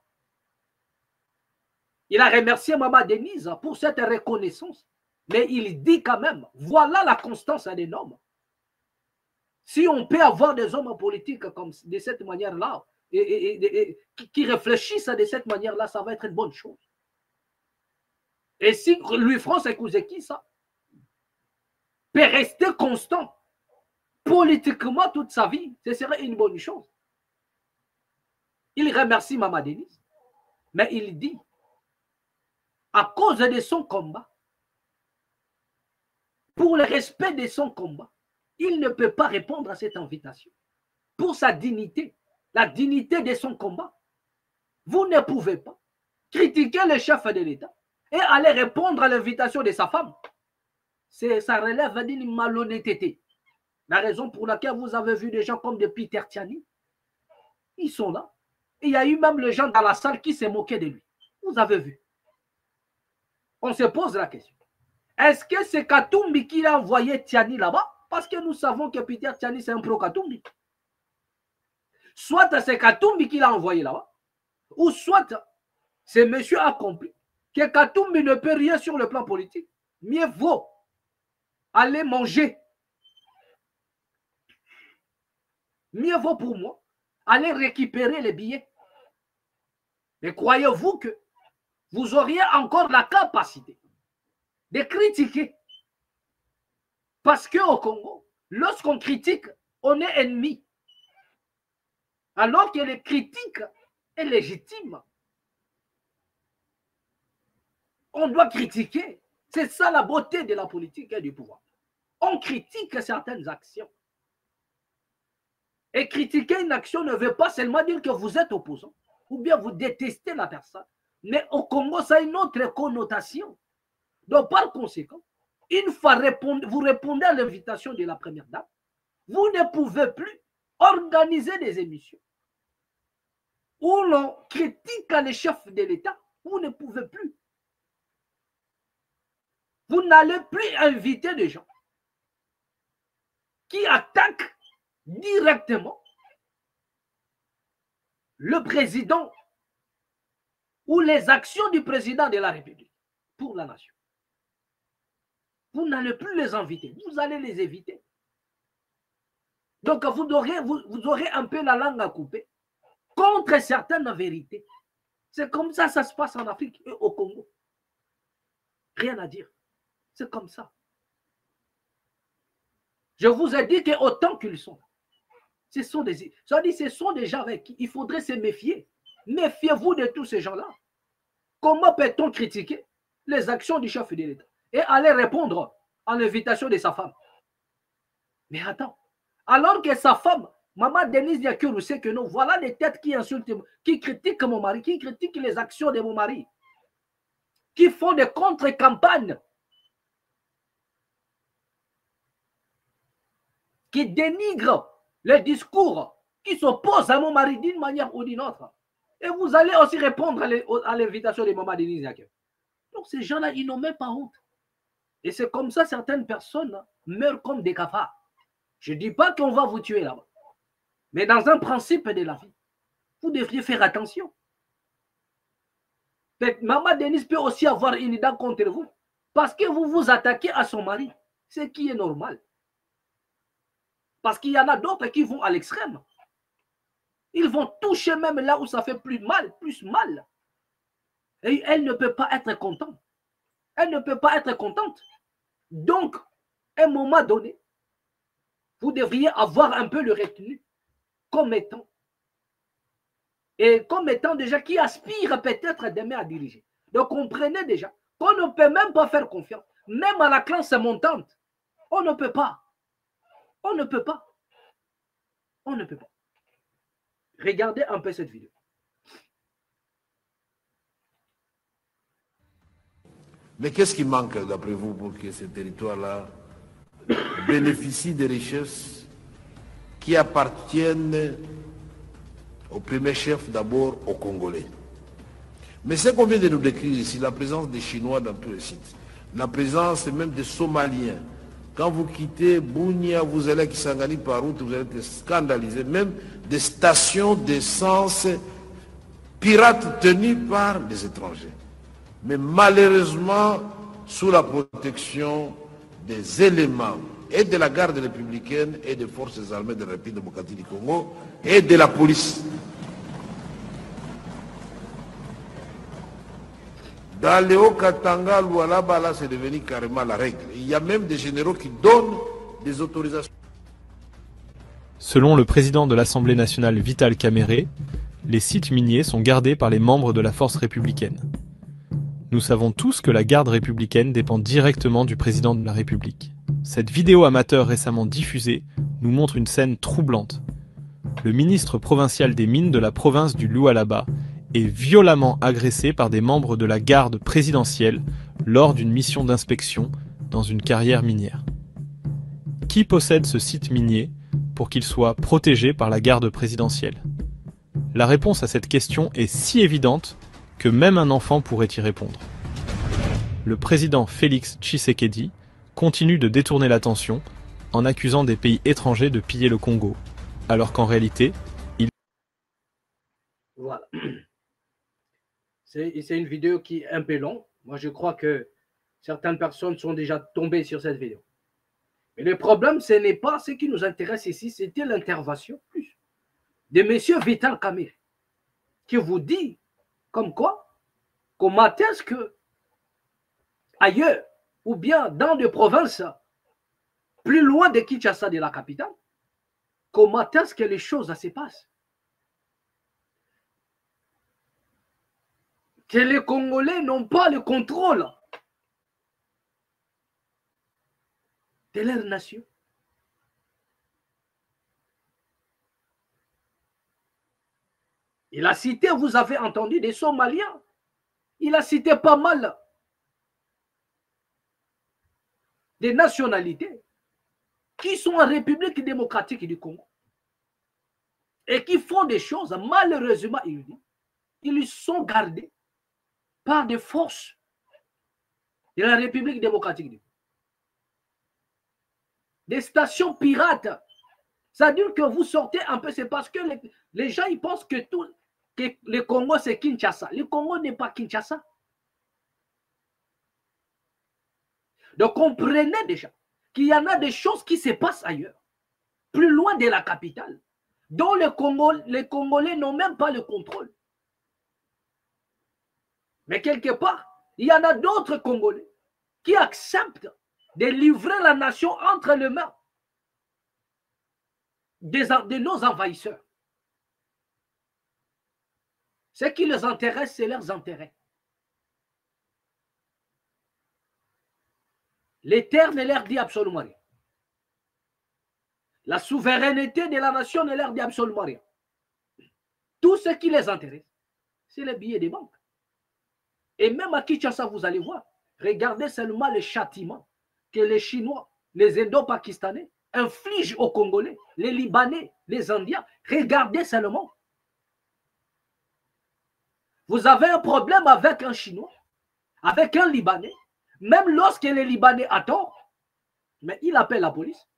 il a remercié Maman Denise pour cette reconnaissance. Mais il dit quand même, voilà la constance des hommes. Si on peut avoir des hommes politiques comme de cette manière-là, qui réfléchissent de cette manière-là, ça va être une bonne chose. Et si Louis-France Kouzekissa peut rester constant politiquement toute sa vie, ce serait une bonne chose. Il remercie Maman Denise, mais il dit, à cause de son combat, pour le respect de son combat, il ne peut pas répondre à cette invitation. Pour sa dignité, la dignité de son combat, vous ne pouvez pas critiquer le chef de l'État et aller répondre à l'invitation de sa femme. Ça relève d'une malhonnêteté. La raison pour laquelle vous avez vu des gens comme de Peter Tiani, ils sont là. Et il y a eu même les gens dans la salle qui se moquaient de lui. Vous avez vu. On se pose la question. Est-ce que c'est Katumbi qui a envoyé Tiani là-bas? Parce que nous savons que Peter Tiani, c'est un pro-Katumbi. Soit c'est Katumbi qui l'a envoyé là-bas, ou soit c'est monsieur accompli, que Katumbi ne peut rien sur le plan politique. Mieux vaut aller manger. Mieux vaut pour moi aller récupérer les billets. Mais croyez-vous que vous auriez encore la capacité de critiquer? Parce qu'au Congo, lorsqu'on critique, on est ennemi. Alors que les critiques est légitime. On doit critiquer. C'est ça la beauté de la politique et du pouvoir. On critique certaines actions. Et critiquer une action ne veut pas seulement dire que vous êtes opposant ou bien vous détestez la personne. Mais au Congo, ça a une autre connotation. Donc, par conséquent, une fois vous répondez à l'invitation de la première dame, vous ne pouvez plus organiser des émissions où l'on critique les chefs de l'État. Vous ne pouvez plus. Vous n'allez plus inviter des gens qui attaquent directement le président ou les actions du président de la République pour la nation. Vous n'allez plus les inviter, vous allez les éviter. Donc vous aurez un peu la langue à couper contre certaines vérités. C'est comme ça se passe en Afrique et au Congo. Rien à dire. C'est comme ça. Je vous ai dit qu'autant qu'ils sont, ce sont des gens avec qui il faudrait se méfier. Méfiez-vous de tous ces gens-là. Comment peut-on critiquer les actions du chef de l'État et aller répondre à l'invitation de sa femme? Mais attends, alors que sa femme, Maman Denise Nyakero, sait que non, voilà des têtes qui insultent, qui critiquent mon mari, qui critiquent les actions de mon mari, qui font des contre-campagnes, qui dénigrent les discours, qui s'opposent à mon mari d'une manière ou d'une autre. Et vous allez aussi répondre à l'invitation de Maman Denise Nyakero. Donc ces gens-là, ils n'ont même pas honte. Et c'est comme ça certaines personnes meurent comme des cafards. Je ne dis pas qu'on va vous tuer là-bas. Mais dans un principe de la vie, vous devriez faire attention. Maman Denise peut aussi avoir une idée contre vous. Parce que vous vous attaquez à son mari. Ce qui est normal. Parce qu'il y en a d'autres qui vont à l'extrême. Ils vont toucher même là où ça fait plus mal. Et elle ne peut pas être contente. Elle ne peut pas être contente. Donc, à un moment donné, vous devriez avoir un peu le retenu comme étant. Et comme étant déjà qui aspire peut-être demain à diriger. Donc, comprenez déjà qu'on ne peut même pas faire confiance. Même à la classe montante, on ne peut pas. On ne peut pas. On ne peut pas. Regardez un peu cette vidéo. Mais qu'est-ce qui manque, d'après vous, pour que ce territoire-là bénéficie des richesses qui appartiennent au premier chef, d'abord aux Congolais? Mais ce qu'on vient de nous décrire ici, la présence des Chinois dans tous les sites, la présence même des Somaliens. Quand vous quittez Bunia, vous allez à Kisangani par route, vous allez être scandalisé. Même des stations d'essence pirates tenues par les étrangers. Mais malheureusement, sous la protection des éléments et de la garde républicaine et des forces armées de la République démocratique du Congo et de la police. Dans le Haut-Katanga, Lualaba, là, c'est devenu carrément la règle. Il y a même des généraux qui donnent des autorisations. Selon le président de l'Assemblée nationale Vital Kamerhe, les sites miniers sont gardés par les membres de la force républicaine. Nous savons tous que la garde républicaine dépend directement du président de la République. Cette vidéo amateur récemment diffusée nous montre une scène troublante. Le ministre provincial des mines de la province du Lualaba est violemment agressé par des membres de la garde présidentielle lors d'une mission d'inspection dans une carrière minière. Qui possède ce site minier pour qu'il soit protégé par la garde présidentielle? La réponse à cette question est si évidente que même un enfant pourrait y répondre. Le président Félix Tshisekedi continue de détourner l'attention en accusant des pays étrangers de piller le Congo, alors qu'en réalité, il... Voilà. C'est une vidéo qui est un peu longue. Moi, je crois que certaines personnes sont déjà tombées sur cette vidéo. Mais le problème, ce n'est pas ce qui nous intéresse ici, c'était l'intervention plus de M. Vital Kamerhe, qui vous dit comme quoi, comment est-ce que ailleurs, ou bien dans des provinces plus loin de Kinshasa, de la capitale, comment est-ce que les choses se passent? Que les Congolais n'ont pas le contrôle de leur nation. Il a cité, vous avez entendu, des Somaliens. Il a cité pas mal des nationalités qui sont en République démocratique du Congo et qui font des choses, malheureusement, ils sont gardés par des forces de la République démocratique du Congo. Des stations pirates. Ça veut dire que vous sortez un peu, c'est parce que les gens ils pensent que le Congo c'est Kinshasa. Le Congo n'est pas Kinshasa. Donc comprenez déjà qu'il y en a des choses qui se passent ailleurs, plus loin de la capitale, dont les Congolais n'ont même pas le contrôle. Mais quelque part, il y en a d'autres Congolais qui acceptent de livrer la nation entre les mains de nos envahisseurs. Ce qui les intéresse, c'est leurs intérêts. Les terres ne leur dit absolument rien. La souveraineté de la nation ne leur dit absolument rien. Tout ce qui les intéresse, c'est les billets des banques. Et même à Kinshasa, vous allez voir, regardez seulement les châtiments que les Chinois, les Indo-Pakistanais infligent aux Congolais, les Libanais, les Indiens. Regardez seulement. Vous avez un problème avec un Chinois, avec un Libanais, même lorsque le Libanais a tort, mais il appelle la police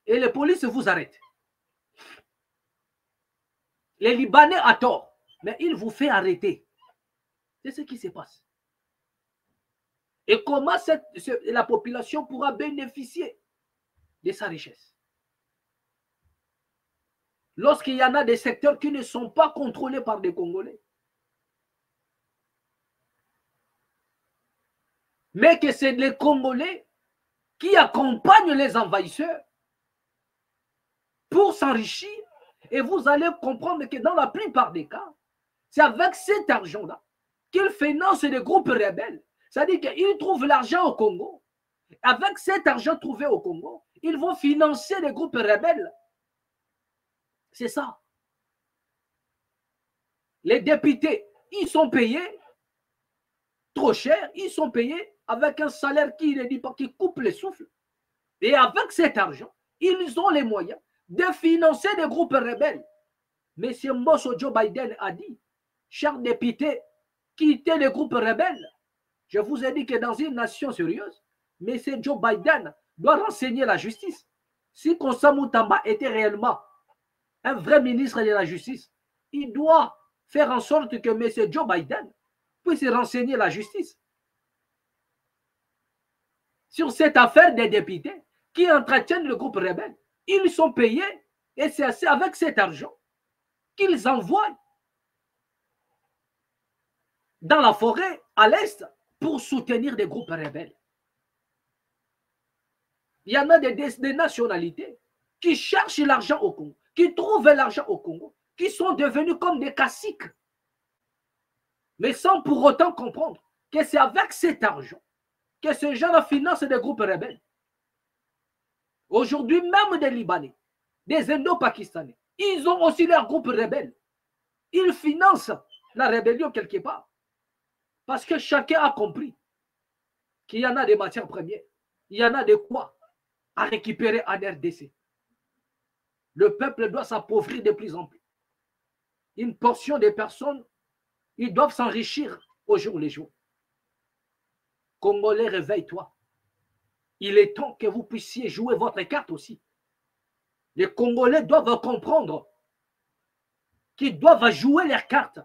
et les polices vous arrêtent. Les Libanais à tort, mais il vous fait arrêter. C'est ce qui se passe. Et comment la population pourra bénéficier de sa richesse? Lorsqu'il y en a des secteurs qui ne sont pas contrôlés par des Congolais. Mais que c'est les Congolais qui accompagnent les envahisseurs pour s'enrichir. Et vous allez comprendre que dans la plupart des cas, c'est avec cet argent-là qu'ils financent des groupes rebelles. C'est-à-dire qu'ils trouvent l'argent au Congo. Avec cet argent trouvé au Congo, ils vont financer les groupes rebelles. C'est ça. Les députés, ils sont payés trop cher, ils sont payés avec un salaire qui ne dit pas, qui coupe les souffles. Et avec cet argent, ils ont les moyens de financer des groupes rebelles. Monsieur Mbosso Joe Biden a dit, chers députés, quittez les groupes rebelles. Je vous ai dit que dans une nation sérieuse, monsieur Joe Biden doit renseigner la justice. Si Konsa Mutamba était réellement un vrai ministre de la justice, il doit faire en sorte que monsieur Joe Biden puisse renseigner la justice sur cette affaire des députés qui entretiennent le groupe rebelle. Ils sont payés et c'est avec cet argent qu'ils envoient dans la forêt à l'est pour soutenir des groupes rebelles. Il y en a des nationalités qui cherchent l'argent au Congo, qui trouvent l'argent au Congo, qui sont devenus comme des caciques, mais sans pour autant comprendre que c'est avec cet argent que ces gens-là financent des groupes rebelles. Aujourd'hui, même des Libanais, des Indo-Pakistanais, ils ont aussi leurs groupes rebelles. Ils financent la rébellion quelque part. Parce que chacun a compris qu'il y en a des matières premières, il y en a de quoi à récupérer en RDC. Le peuple doit s'appauvrir de plus en plus. Une portion des personnes, ils doivent s'enrichir au jour le jour. Congolais, réveille-toi. Il est temps que vous puissiez jouer votre carte aussi. Les Congolais doivent comprendre qu'ils doivent jouer leurs cartes.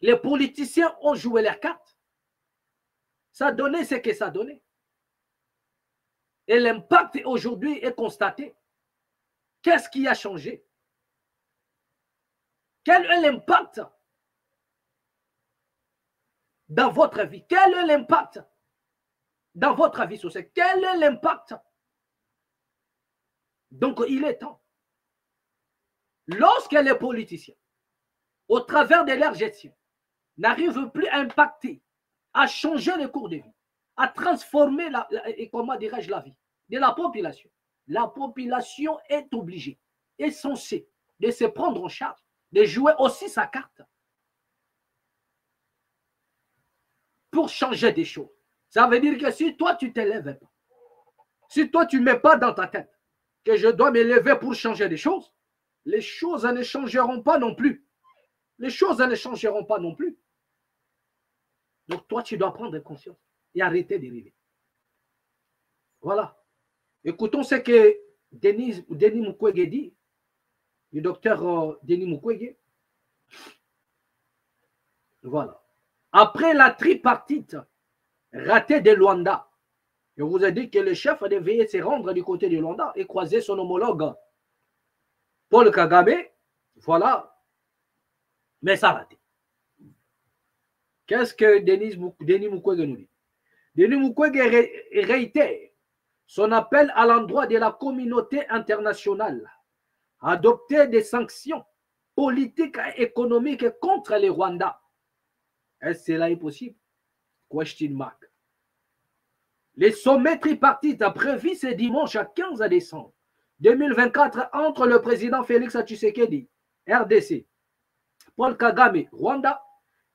Les politiciens ont joué leurs cartes. Ça a donné ce que ça a donné. Et l'impact aujourd'hui est constaté. Qu'est-ce qui a changé? Quel est l'impact dans votre vie? Quel est l'impact dans votre vie sociale? Quel est l'impact? Donc, il est temps. Lorsque les politiciens, au travers de leur gestion, n'arrivent plus à impacter, à changer le cours de vie, à transformer comment dirais-je, la vie de la population est obligée, est censée de se prendre en charge, de jouer aussi sa carte pour changer des choses. Ça veut dire que si toi, tu ne t'élèves pas, si toi, tu ne mets pas dans ta tête que je dois m'élever pour changer des choses, les choses ne changeront pas non plus. Les choses ne changeront pas non plus. Donc, toi, tu dois prendre conscience et arrêter de rêver. Voilà. Écoutons ce que Denis Mukwege dit, le docteur Denis Mukwege. Voilà. Après la tripartite ratée de Luanda, je vous ai dit que le chef devait se rendre du côté de Luanda et croiser son homologue Paul Kagame. Voilà. Mais ça a raté. Qu'est-ce que Denis Mukwege nous dit? Denis Mukwege réitère son appel à l'endroit de la communauté internationale à adopter des sanctions politiques et économiques contre les Rwandais. Est-ce que cela est possible? Question mark. Les sommets tripartites prévus ce dimanche à 15 décembre 2024 entre le président Félix Tshisekedi, RDC, Paul Kagame, Rwanda,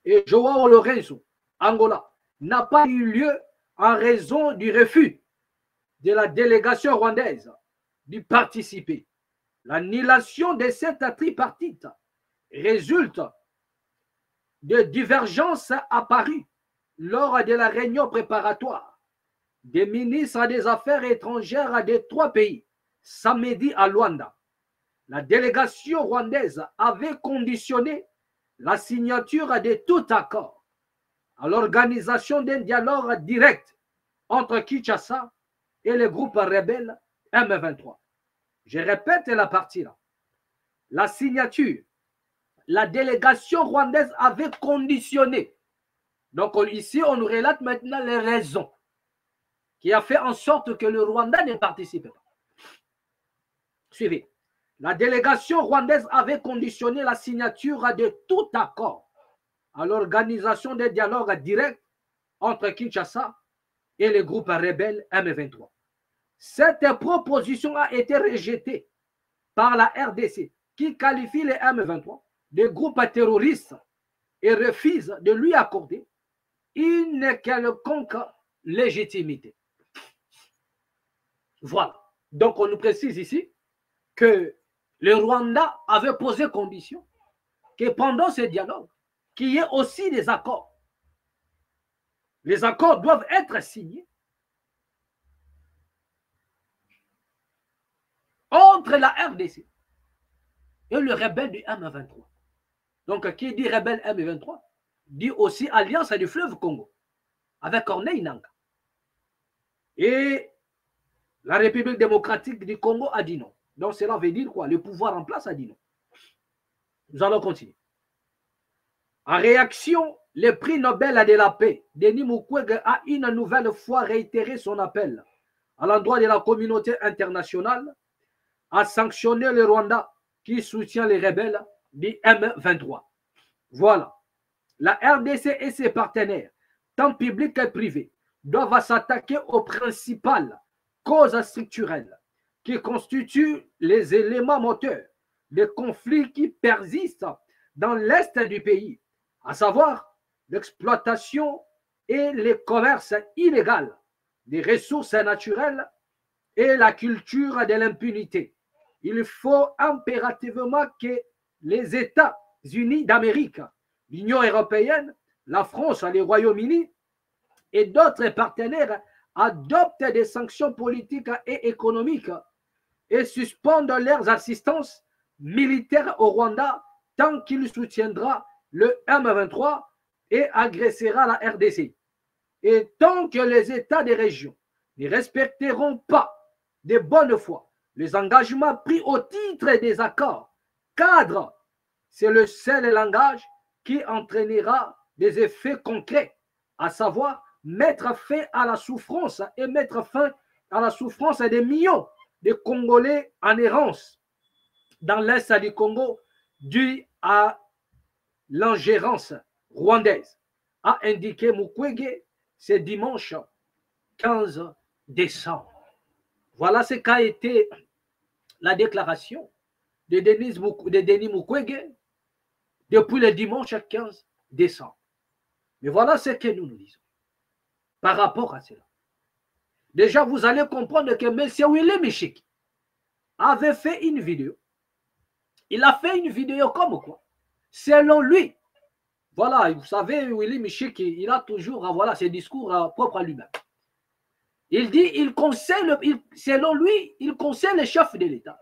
et Joao Lourenço, Angola, n'a pas eu lieu en raison du refus de la délégation rwandaise d'y participer. L'annulation de cette tripartite résulte de divergences apparues lors de la réunion préparatoire des ministres des Affaires étrangères des 3 pays samedi à Luanda. La délégation rwandaise avait conditionné la signature de tout accord à l'organisation d'un dialogue direct entre Kinshasa et le groupe rebelle M23. Je répète la partie là. La signature, la délégation rwandaise avait conditionné. Donc ici, on nous relate maintenant les raisons qui a fait en sorte que le Rwanda ne participe pas. Suivez. La délégation rwandaise avait conditionné la signature de tout accord à l'organisation des dialogues directs entre Kinshasa et le groupe rebelle M23. Cette proposition a été rejetée par la RDC qui qualifie les M23 de groupe terroriste et refuse de lui accorder une quelconque légitimité. Voilà. Donc on nous précise ici que le Rwanda avait posé condition que pendant ce dialogue, qu'il y ait aussi des accords. Les accords doivent être signés entre la RDC et le rebelle du M23. Donc, qui dit rebelle M23 dit aussi Alliance du fleuve Congo avec Corneille Nangaa. Et la République démocratique du Congo a dit non. Donc, cela veut dire quoi? Le pouvoir en place a dit non. Nous allons continuer. En réaction, le prix Nobel de la paix, Denis Mukwege, a une nouvelle fois réitéré son appel à l'endroit de la communauté internationale à sanctionner le Rwanda qui soutient les rebelles du M23. Voilà. La RDC et ses partenaires, tant publics que privés, doivent s'attaquer aux principales causes structurelles qui constituent les éléments moteurs des conflits qui persistent dans l'est du pays, à savoir l'exploitation et le commerce illégal des ressources naturelles et la culture de l'impunité. Il faut impérativement que les États-Unis d'Amérique, l'Union européenne, la France, le Royaume-Uni et d'autres partenaires adoptent des sanctions politiques et économiques et suspendent leurs assistances militaires au Rwanda tant qu'il soutiendra le M23 et agressera la RDC. Et tant que les États des régions ne respecteront pas de bonne foi les engagements pris au titre des accords cadres, c'est le seul langage qui entraînera des effets concrets, à savoir mettre fin à la souffrance et mettre fin à la souffrance des millions de Congolais en errance dans l'est du Congo dû à l'ingérence rwandaise, a indiqué Mukwege ce dimanche 15 décembre. Voilà ce qu'a été la déclaration de Denis Mukwege depuis le dimanche 15 décembre. Mais voilà ce que nous disons par rapport à cela. Déjà, vous allez comprendre que M. Willy Michiki avait fait une vidéo. Il a fait une vidéo comme quoi, selon lui, voilà, vous savez, Willy Michiki, il a toujours voilà, ses discours propres à lui-même. Il dit, selon lui, il conseille le chef de l'État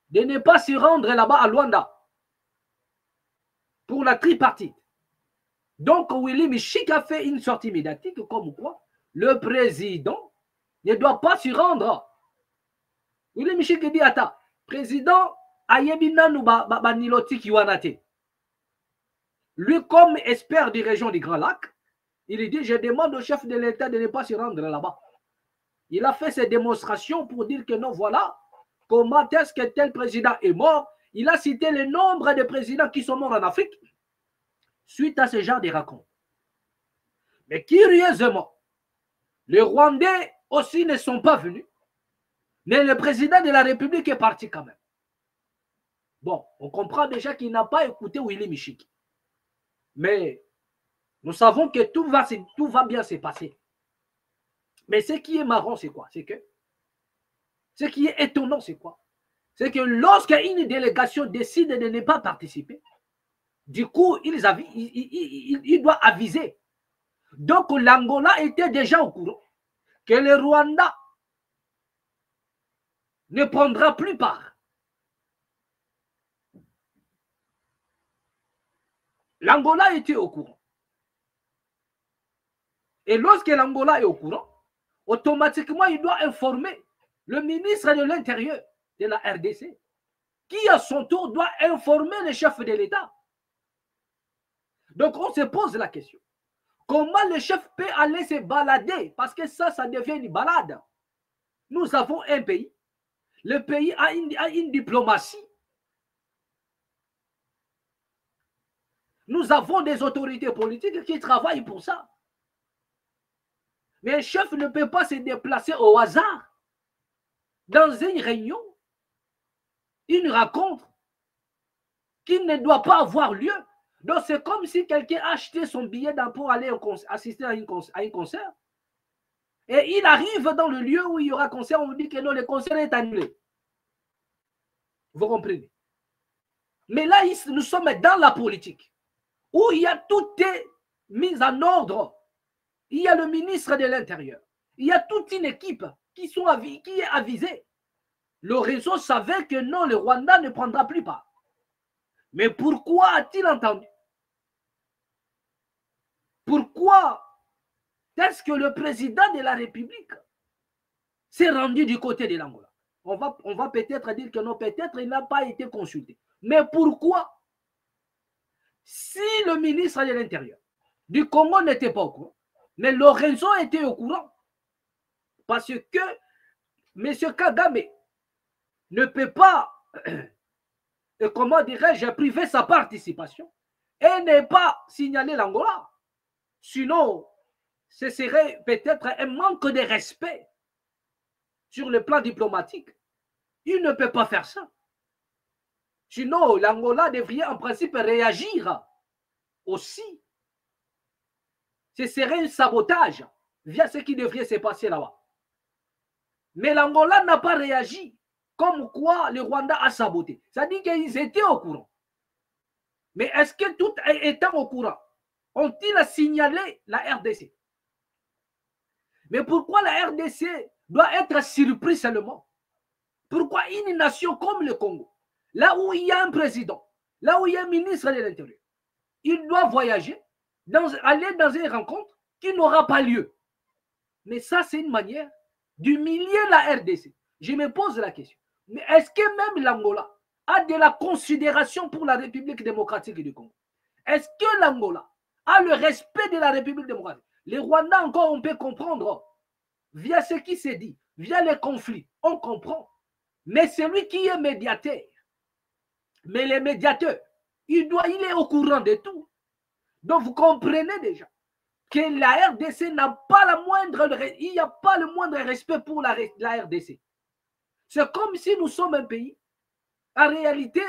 de ne pas se rendre là-bas à Luanda pour la tripartite. Donc, Willy Michiki a fait une sortie médiatique comme quoi le président ne doit pas se rendre. Willy Michiki dit, attends, président, ayebinanu baniloti kiwanate. Lui, comme expert des régions du Grand Lac, il dit, je demande au chef de l'État de ne pas se rendre là-bas. Il a fait ses démonstrations pour dire que non, voilà, comment est-ce que tel président est mort. Il a cité le nombre de présidents qui sont morts en Afrique suite à ce genre de racontes. Mais curieusement, les Rwandais aussi ne sont pas venus, mais le président de la République est parti quand même. Bon, on comprend déjà qu'il n'a pas écouté Willy Michiki. Mais nous savons que tout va bien se passer. Mais ce qui est marrant, c'est quoi? C'est que ce qui est étonnant, c'est quoi? C'est que lorsqu'une délégation décide de ne pas participer, du coup, il doit aviser. Donc, l'Angola était déjà au courant que le Rwanda ne prendra plus part. L'Angola était au courant. Et lorsque l'Angola est au courant, automatiquement, il doit informer le ministre de l'Intérieur de la RDC, qui à son tour doit informer le chef de l'État. Donc, on se pose la question. Comment le chef peut aller se balader? Parce que ça devient une balade. Nous avons un pays. Le pays a une diplomatie. Nous avons des autorités politiques qui travaillent pour ça. Mais un chef ne peut pas se déplacer au hasard dans une réunion, une rencontre qui ne doit pas avoir lieu. Donc, c'est comme si quelqu'un a acheté son billet pour aller assister à un concert. Et il arrive dans le lieu où il y aura concert, on vous dit que non, le concert est annulé. Vous comprenez? Mais là, nous sommes dans la politique, où il y a tout est mis en ordre. Il y a le ministre de l'Intérieur. Il y a toute une équipe qui est avisée. Le réseau savait que non, le Rwanda ne prendra plus part. Mais pourquoi a-t-il entendu? Pourquoi est-ce que le président de la République s'est rendu du côté de l'Angola? On va peut-être dire que non, peut-être il n'a pas été consulté. Mais pourquoi? Si le ministre de l'Intérieur du Congo n'était pas au courant, mais Lorenzo était au courant, parce que M. Kagame ne peut pas, comment dirais-je, priver sa participation et ne pas signaler l'Angola. Sinon, ce serait peut-être un manque de respect sur le plan diplomatique. Il ne peut pas faire ça. Sinon, l'Angola devrait en principe réagir aussi. Ce serait un sabotage via ce qui devrait se passer là-bas. Mais l'Angola n'a pas réagi comme quoi le Rwanda a saboté. Ça dit qu'ils étaient au courant. Mais est-ce que tout étant au courant, ont-ils signalé la RDC? Mais pourquoi la RDC doit être surprise seulement? Pourquoi une nation comme le Congo, là où il y a un président, là où il y a un ministre de l'Intérieur, il doit voyager, aller dans une rencontre qui n'aura pas lieu? Mais ça, c'est une manière d'humilier la RDC. Je me pose la question. Mais est-ce que même l'Angola a de la considération pour la République démocratique du Congo? Est-ce que l'Angola a le respect de la République démocratique? Les Rwandais, encore, on peut comprendre via ce qui s'est dit, via les conflits, on comprend. Mais celui qui est médiateur, mais les médiateurs, il est au courant de tout. Donc vous comprenez déjà que la RDC n'a pas il n'y a pas le moindre respect pour la RDC. C'est comme si nous sommes un pays, en réalité,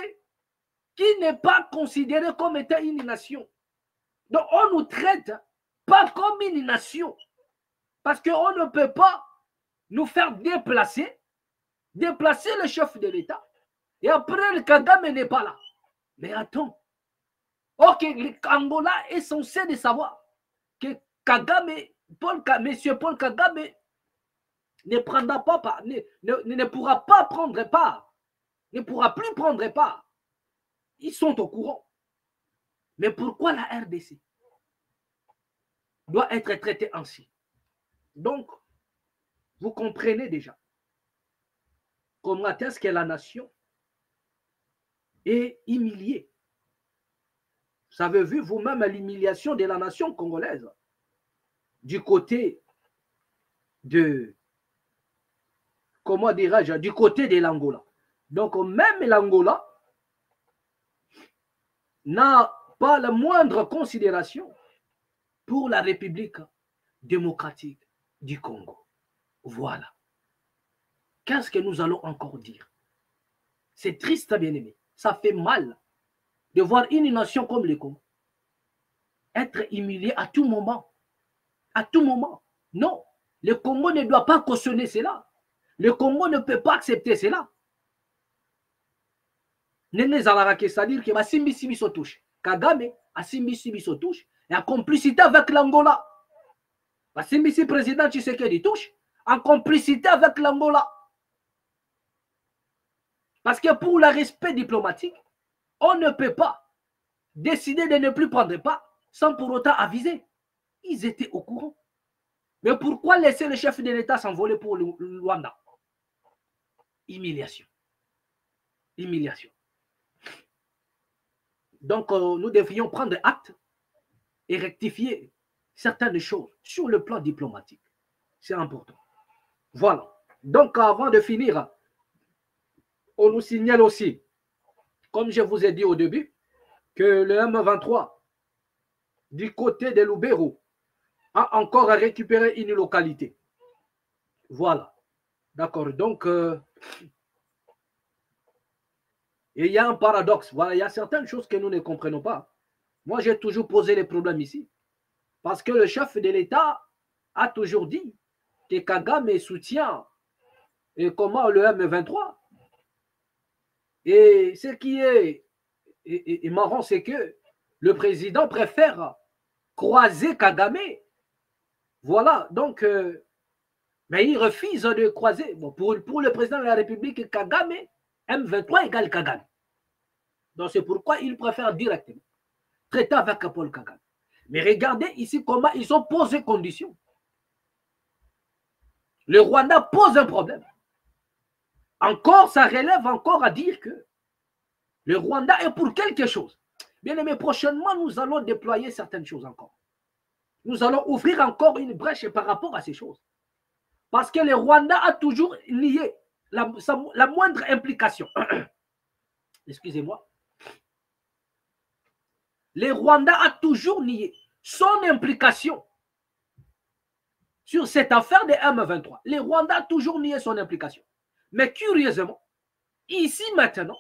qui n'est pas considéré comme étant une nation. Donc on nous traite pas comme une nation. Parce qu'on ne peut pas nous faire déplacer le chef de l'État. Et après, le Kagame n'est pas là. Mais attends. Ok, l'Angola est censé de savoir que Kagame, M. Paul Kagame ne prendra pas part, ne pourra pas prendre part, ne pourra plus prendre part. Ils sont au courant. Mais pourquoi la RDC doit être traitée ainsi? Donc, vous comprenez déjà comment est-ce que la nation est humiliée. Vous avez vu vous-même l'humiliation de la nation congolaise du côté de, comment dirais-je, du côté de l'Angola. Donc, même l'Angola n'a pas la moindre considération pour la République démocratique du Congo. Voilà. Qu'est-ce que nous allons encore dire? C'est triste, bien-aimé. Ça fait mal de voir une nation comme le Congo être humiliée à tout moment. À tout moment. Non. Le Congo ne doit pas cautionner cela. Le Congo ne peut pas accepter cela. Nene Zalarake, c'est-à-dire que Simbi Sibi se touche. Kagame a Simbi Sibi se touche et a complicité avec l'Angola. Simbi si président Tshisekedi touche, en complicité avec l'Angola. Parce que pour le respect diplomatique, on ne peut pas décider de ne plus prendre pas sans pour autant aviser. Ils étaient au courant. Mais pourquoi laisser le chef de l'État s'envoler pour le Rwanda? Humiliation. Humiliation. Donc, nous devrions prendre acte et rectifier certaines choses sur le plan diplomatique. C'est important. Voilà. Donc, avant de finir, on nous signale aussi, comme je vous ai dit au début, que le M23, du côté de Lubero, a encore récupéré une localité. Voilà. D'accord. Donc, il y a un paradoxe. Voilà, il y a certaines choses que nous ne comprenons pas. Moi, j'ai toujours posé les problèmes ici. Parce que le chef de l'État a toujours dit que Kagame soutient et comment le M23. Et ce qui est marrant, c'est que le président préfère croiser Kagame. Voilà, donc, mais il refuse de croiser. Bon, pour le président de la République, Kagame, M23 égale Kagame. Donc, c'est pourquoi il préfère directement traiter avec Paul Kagame. Mais regardez ici comment ils ont posé conditions. Le Rwanda pose un problème. Encore, ça relève encore à dire que le Rwanda est pour quelque chose. Bien aimé, prochainement, nous allons déployer certaines choses encore. Nous allons ouvrir encore une brèche par rapport à ces choses. Parce que le Rwanda a toujours nié la moindre implication. Excusez-moi. Le Rwanda a toujours nié son implication sur cette affaire de M23. Le Rwanda a toujours nié son implication. Mais curieusement, ici maintenant,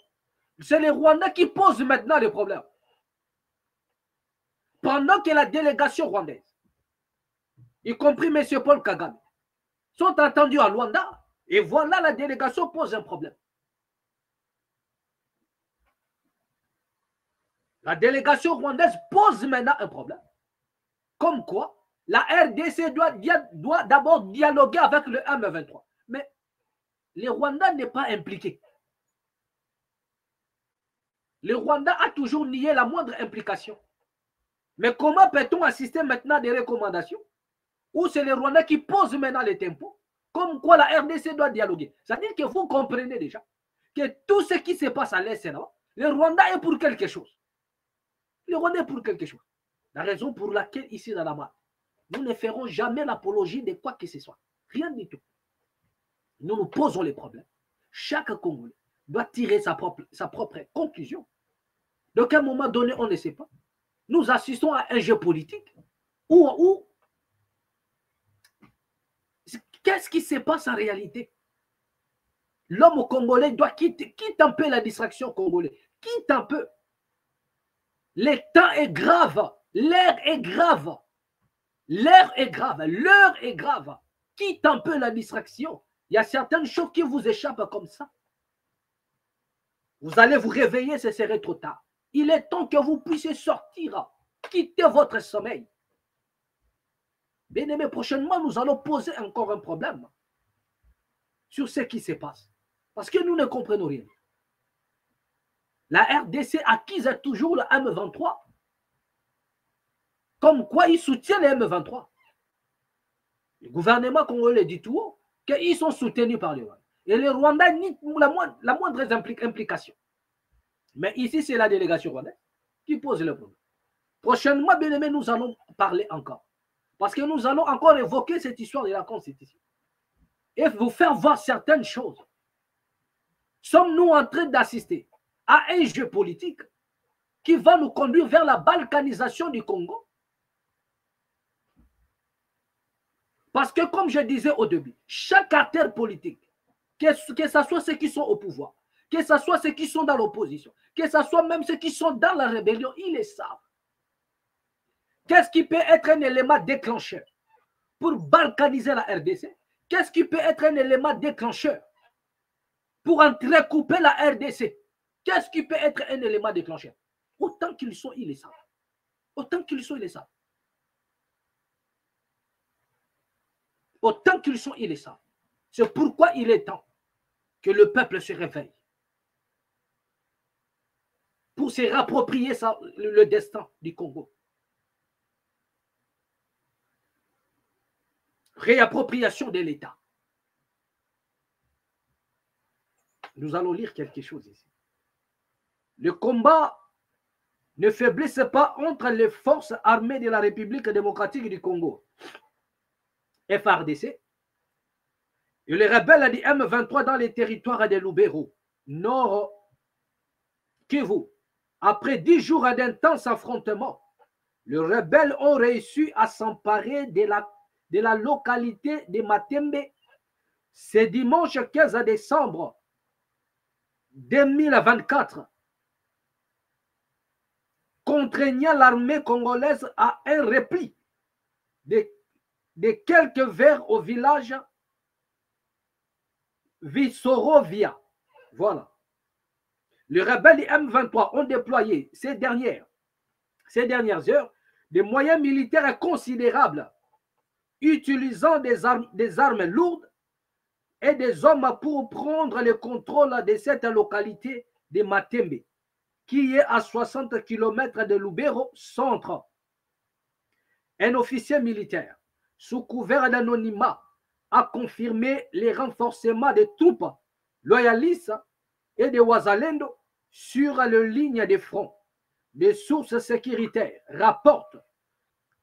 c'est le Rwanda qui pose maintenant le problème. Pendant que la délégation rwandaise, y compris M. Paul Kagame, sont attendus à Luanda, et voilà la délégation pose un problème. La délégation rwandaise pose maintenant un problème. Comme quoi, la RDC doit d'abord dialoguer avec le M23. Mais le Rwanda n'est pas impliqué. Le Rwanda a toujours nié la moindre implication. Mais comment peut-on assister maintenant à des recommandations où c'est le Rwanda qui pose maintenant les tempos, comme quoi la RDC doit dialoguer? C'est-à-dire que vous comprenez déjà que tout ce qui se passe à l'Est, le Rwanda est pour quelque chose. Le Rwanda est pour quelque chose. La raison pour laquelle ici dans la main, nous ne ferons jamais l'apologie de quoi que ce soit. Rien du tout. Nous nous posons les problèmes. Chaque Congolais doit tirer sa propre conclusion. Donc à un moment donné, on ne sait pas. Nous assistons à un jeu politique où qu'est-ce qui se passe en réalité? L'homme congolais doit quitter un peu la distraction congolaise. Quitte un peu. Le temps est grave. L'air est grave. L'air est grave. L'heure est grave. Quitte un peu la distraction. Il y a certaines choses qui vous échappent comme ça. Vous allez vous réveiller, ce serait trop tard. Il est temps que vous puissiez sortir, quitter votre sommeil. Bien aimé, prochainement, nous allons poser encore un problème sur ce qui se passe. Parce que nous ne comprenons rien. La RDC acquise toujours le M23. Comme quoi il soutient le M23. Le gouvernement congolais dit tout haut qu'ils sont soutenus par les Rwandais. Et les Rwandais nient la moindre implication. Mais ici, c'est la délégation rwandaise qui pose le problème. Prochainement, bien aimé, nous allons parler encore. Parce que nous allons encore évoquer cette histoire de la Constitution. Et vous faire voir certaines choses. Sommes-nous en train d'assister à un jeu politique qui va nous conduire vers la balkanisation du Congo? Parce que, comme je disais au début, chaque acteur politique, que ce soit ceux qui sont au pouvoir, que ce soit ceux qui sont dans l'opposition, que ce soit même ceux qui sont dans la rébellion, ils le savent. Qu'est-ce qui peut être un élément déclencheur pour balkaniser la RDC? Qu'est-ce qui peut être un élément déclencheur pour entrecouper la RDC? Qu'est-ce qui peut être un élément déclencheur? Autant qu'ils sont, ils le savent. Autant qu'ils sont, ils le savent. Autant qu'ils sont, ils le savent. C'est pourquoi il est temps que le peuple se réveille pour se réapproprier le destin du Congo. Réappropriation de l'État. Nous allons lire quelque chose ici. Le combat ne faiblisse pas entre les forces armées de la République démocratique du Congo, FARDC, et les rebelles du M23 dans les territoires de Lubero, Nord Kivu. Après 10 jours d'intenses affrontements, les rebelles ont réussi à s'emparer de la localité de Matembe ce dimanche 15 décembre 2024, contraignant l'armée congolaise à un repli de quelques vers au village Vissorovia. Voilà. Les rebelles du M23 ont déployé ces dernières heures des moyens militaires considérables, utilisant des armes lourdes et des hommes pour prendre le contrôle de cette localité de Matembe, qui est à 60 km de Lubero centre. Un officier militaire, sous couvert d'anonymat, a confirmé les renforcements des troupes loyalistes et de Wazalendo sur la ligne de front. Des sources sécuritaires rapportent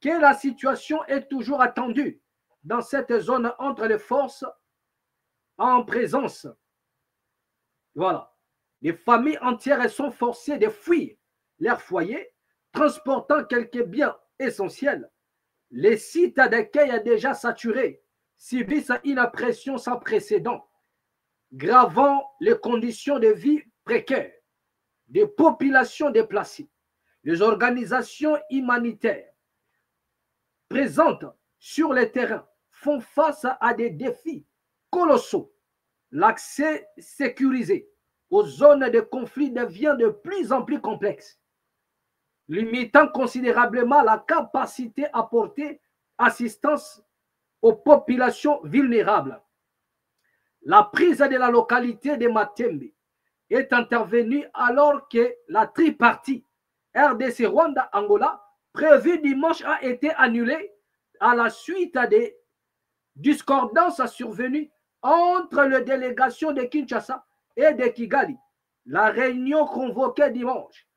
que la situation est toujours attendue dans cette zone entre les forces en présence. Voilà. Les familles entières sont forcées de fuir leur foyer, transportant quelques biens essentiels. Les sites d'accueil déjà saturés subissent une pression sans précédent, gravant les conditions de vie précaires des populations déplacées. Les organisations humanitaires présentes sur le terrain font face à des défis colossaux. L'accès sécurisé aux zones de conflit devient de plus en plus complexe, limitant considérablement la capacité à porter assistance aux populations vulnérables. La prise de la localité de Matembe est intervenue alors que la tripartite RDC Rwanda Angola prévue dimanche a été annulée à la suite des discordances survenues entre les délégations de Kinshasa et de Kigali. La réunion convoquée dimanche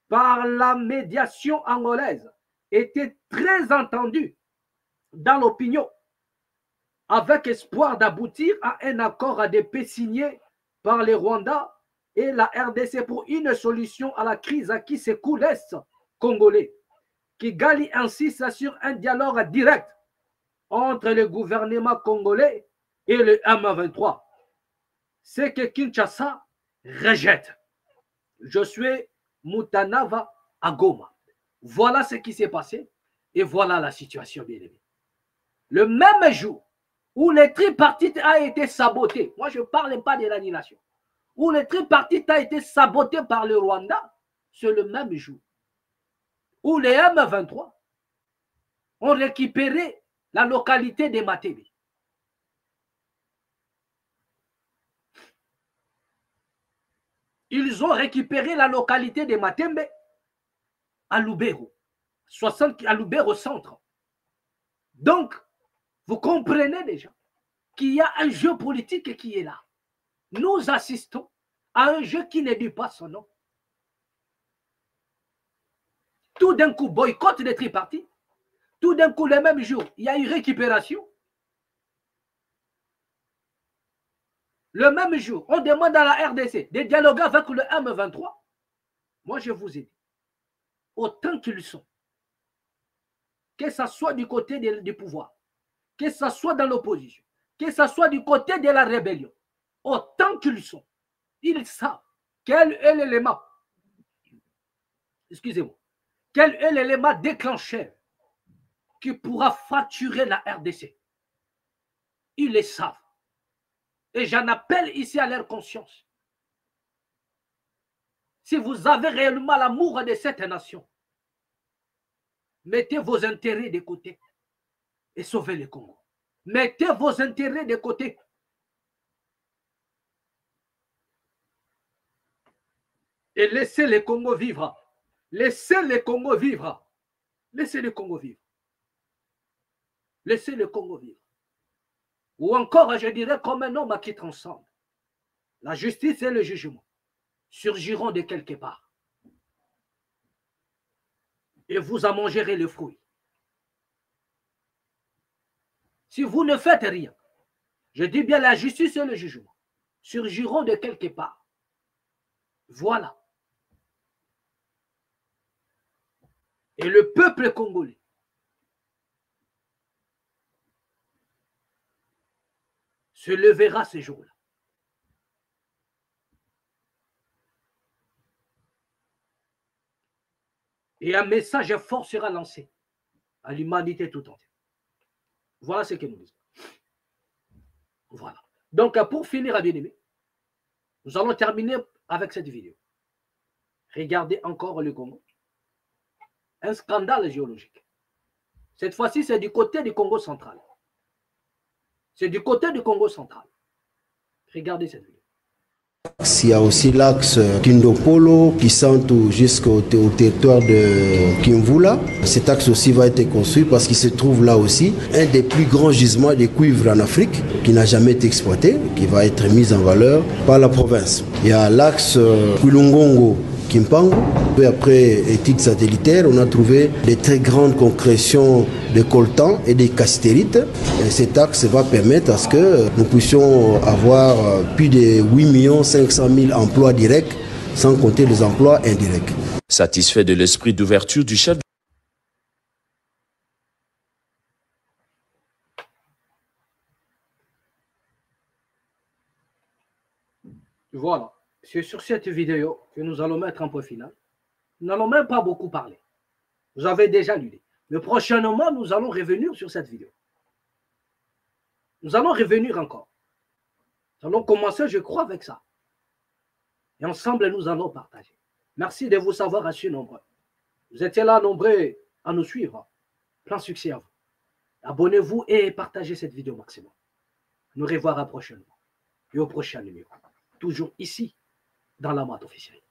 par la médiation angolaise était très entendue dans l'opinion, avec espoir d'aboutir à un accord de paix signé par les Rwandais et la RDC pour une solution à la crise qui secoue l'Est congolais. Kigali insiste sur un dialogue direct entre le gouvernement congolais et le M23. C'est que Kinshasa rejette. Je suis Mutanava à Goma. Voilà ce qui s'est passé et voilà la situation, bien aimé. Le même jour où le tripartite a été saboté, moi je ne parle pas de l'annulation, où le tripartite a été saboté par le Rwanda, c'est le même jour où les M23 ont récupéré la localité de Matembe. Ils ont récupéré la localité de Matembe à Lubero, à Lubero centre. Donc, vous comprenez déjà qu'il y a un jeu politique qui est là. Nous assistons à un jeu qui ne dit pas son nom. Tout d'un coup, boycott des tripartites. Tout d'un coup, le même jour, il y a une récupération. Le même jour, on demande à la RDC de dialoguer avec le M23. Moi, je vous ai dit, autant qu'ils sont, que ce soit du côté du pouvoir, que ce soit dans l'opposition, que ce soit du côté de la rébellion, autant qu'ils sont, ils savent quel est l'élément, excusez-moi, quel est l'élément déclencheur qui pourra fracturer la RDC. Ils le savent. Et j'en appelle ici à leur conscience. Si vous avez réellement l'amour de cette nation, mettez vos intérêts de côté et sauvez le Congo. Mettez vos intérêts de côté. Et laissez les Congos vivre. Laissez les Congos vivre. Laissez le Congo vivre. Laissez le Congo vivre. Ou encore, je dirais, comme un homme qui transcende. La justice et le jugement surgiront de quelque part. Et vous en mangerez le fruit. Si vous ne faites rien, je dis bien la justice et le jugement surgiront de quelque part. Voilà. Et le peuple congolais se levera ce jour-là. Et un message fort sera lancé à l'humanité tout entière. Voilà ce que nous disons. Voilà. Donc, pour finir, à bien-aimé, nous allons terminer avec cette vidéo. Regardez encore le Congo. Un scandale géologique. Cette fois-ci, c'est du côté du Congo central. C'est du côté du Congo central. Regardez cette vidéo. Il y a aussi l'axe Tindopolo qui s'entoure jusqu'au territoire de Kimvula. Cet axe aussi va être construit parce qu'il se trouve là aussi un des plus grands gisements de cuivre en Afrique qui n'a jamais été exploité, qui va être mis en valeur par la province. Il y a l'axe Kulungongo Kimpangu. Peu après études satellitaires, on a trouvé des très grandes concrétions de coltan et des castérites. Et cet axe va permettre à ce que nous puissions avoir plus de 8 500 000 emplois directs, sans compter les emplois indirects. Satisfait de l'esprit d'ouverture du chef. Voilà. C'est sur cette vidéo que nous allons mettre un point final. Nous n'allons même pas beaucoup parler. Vous avez déjà lu. Mais prochainement, nous allons revenir sur cette vidéo. Nous allons revenir encore. Nous allons commencer, je crois, avec ça. Et ensemble, nous allons partager. Merci de vous savoir assez nombreux. Vous étiez là nombreux à nous suivre. Plein succès à vous. Abonnez-vous et partagez cette vidéo au maximum. Nous reverrons prochainement. Et au prochain numéro. Toujours ici, dans la Mat officielle.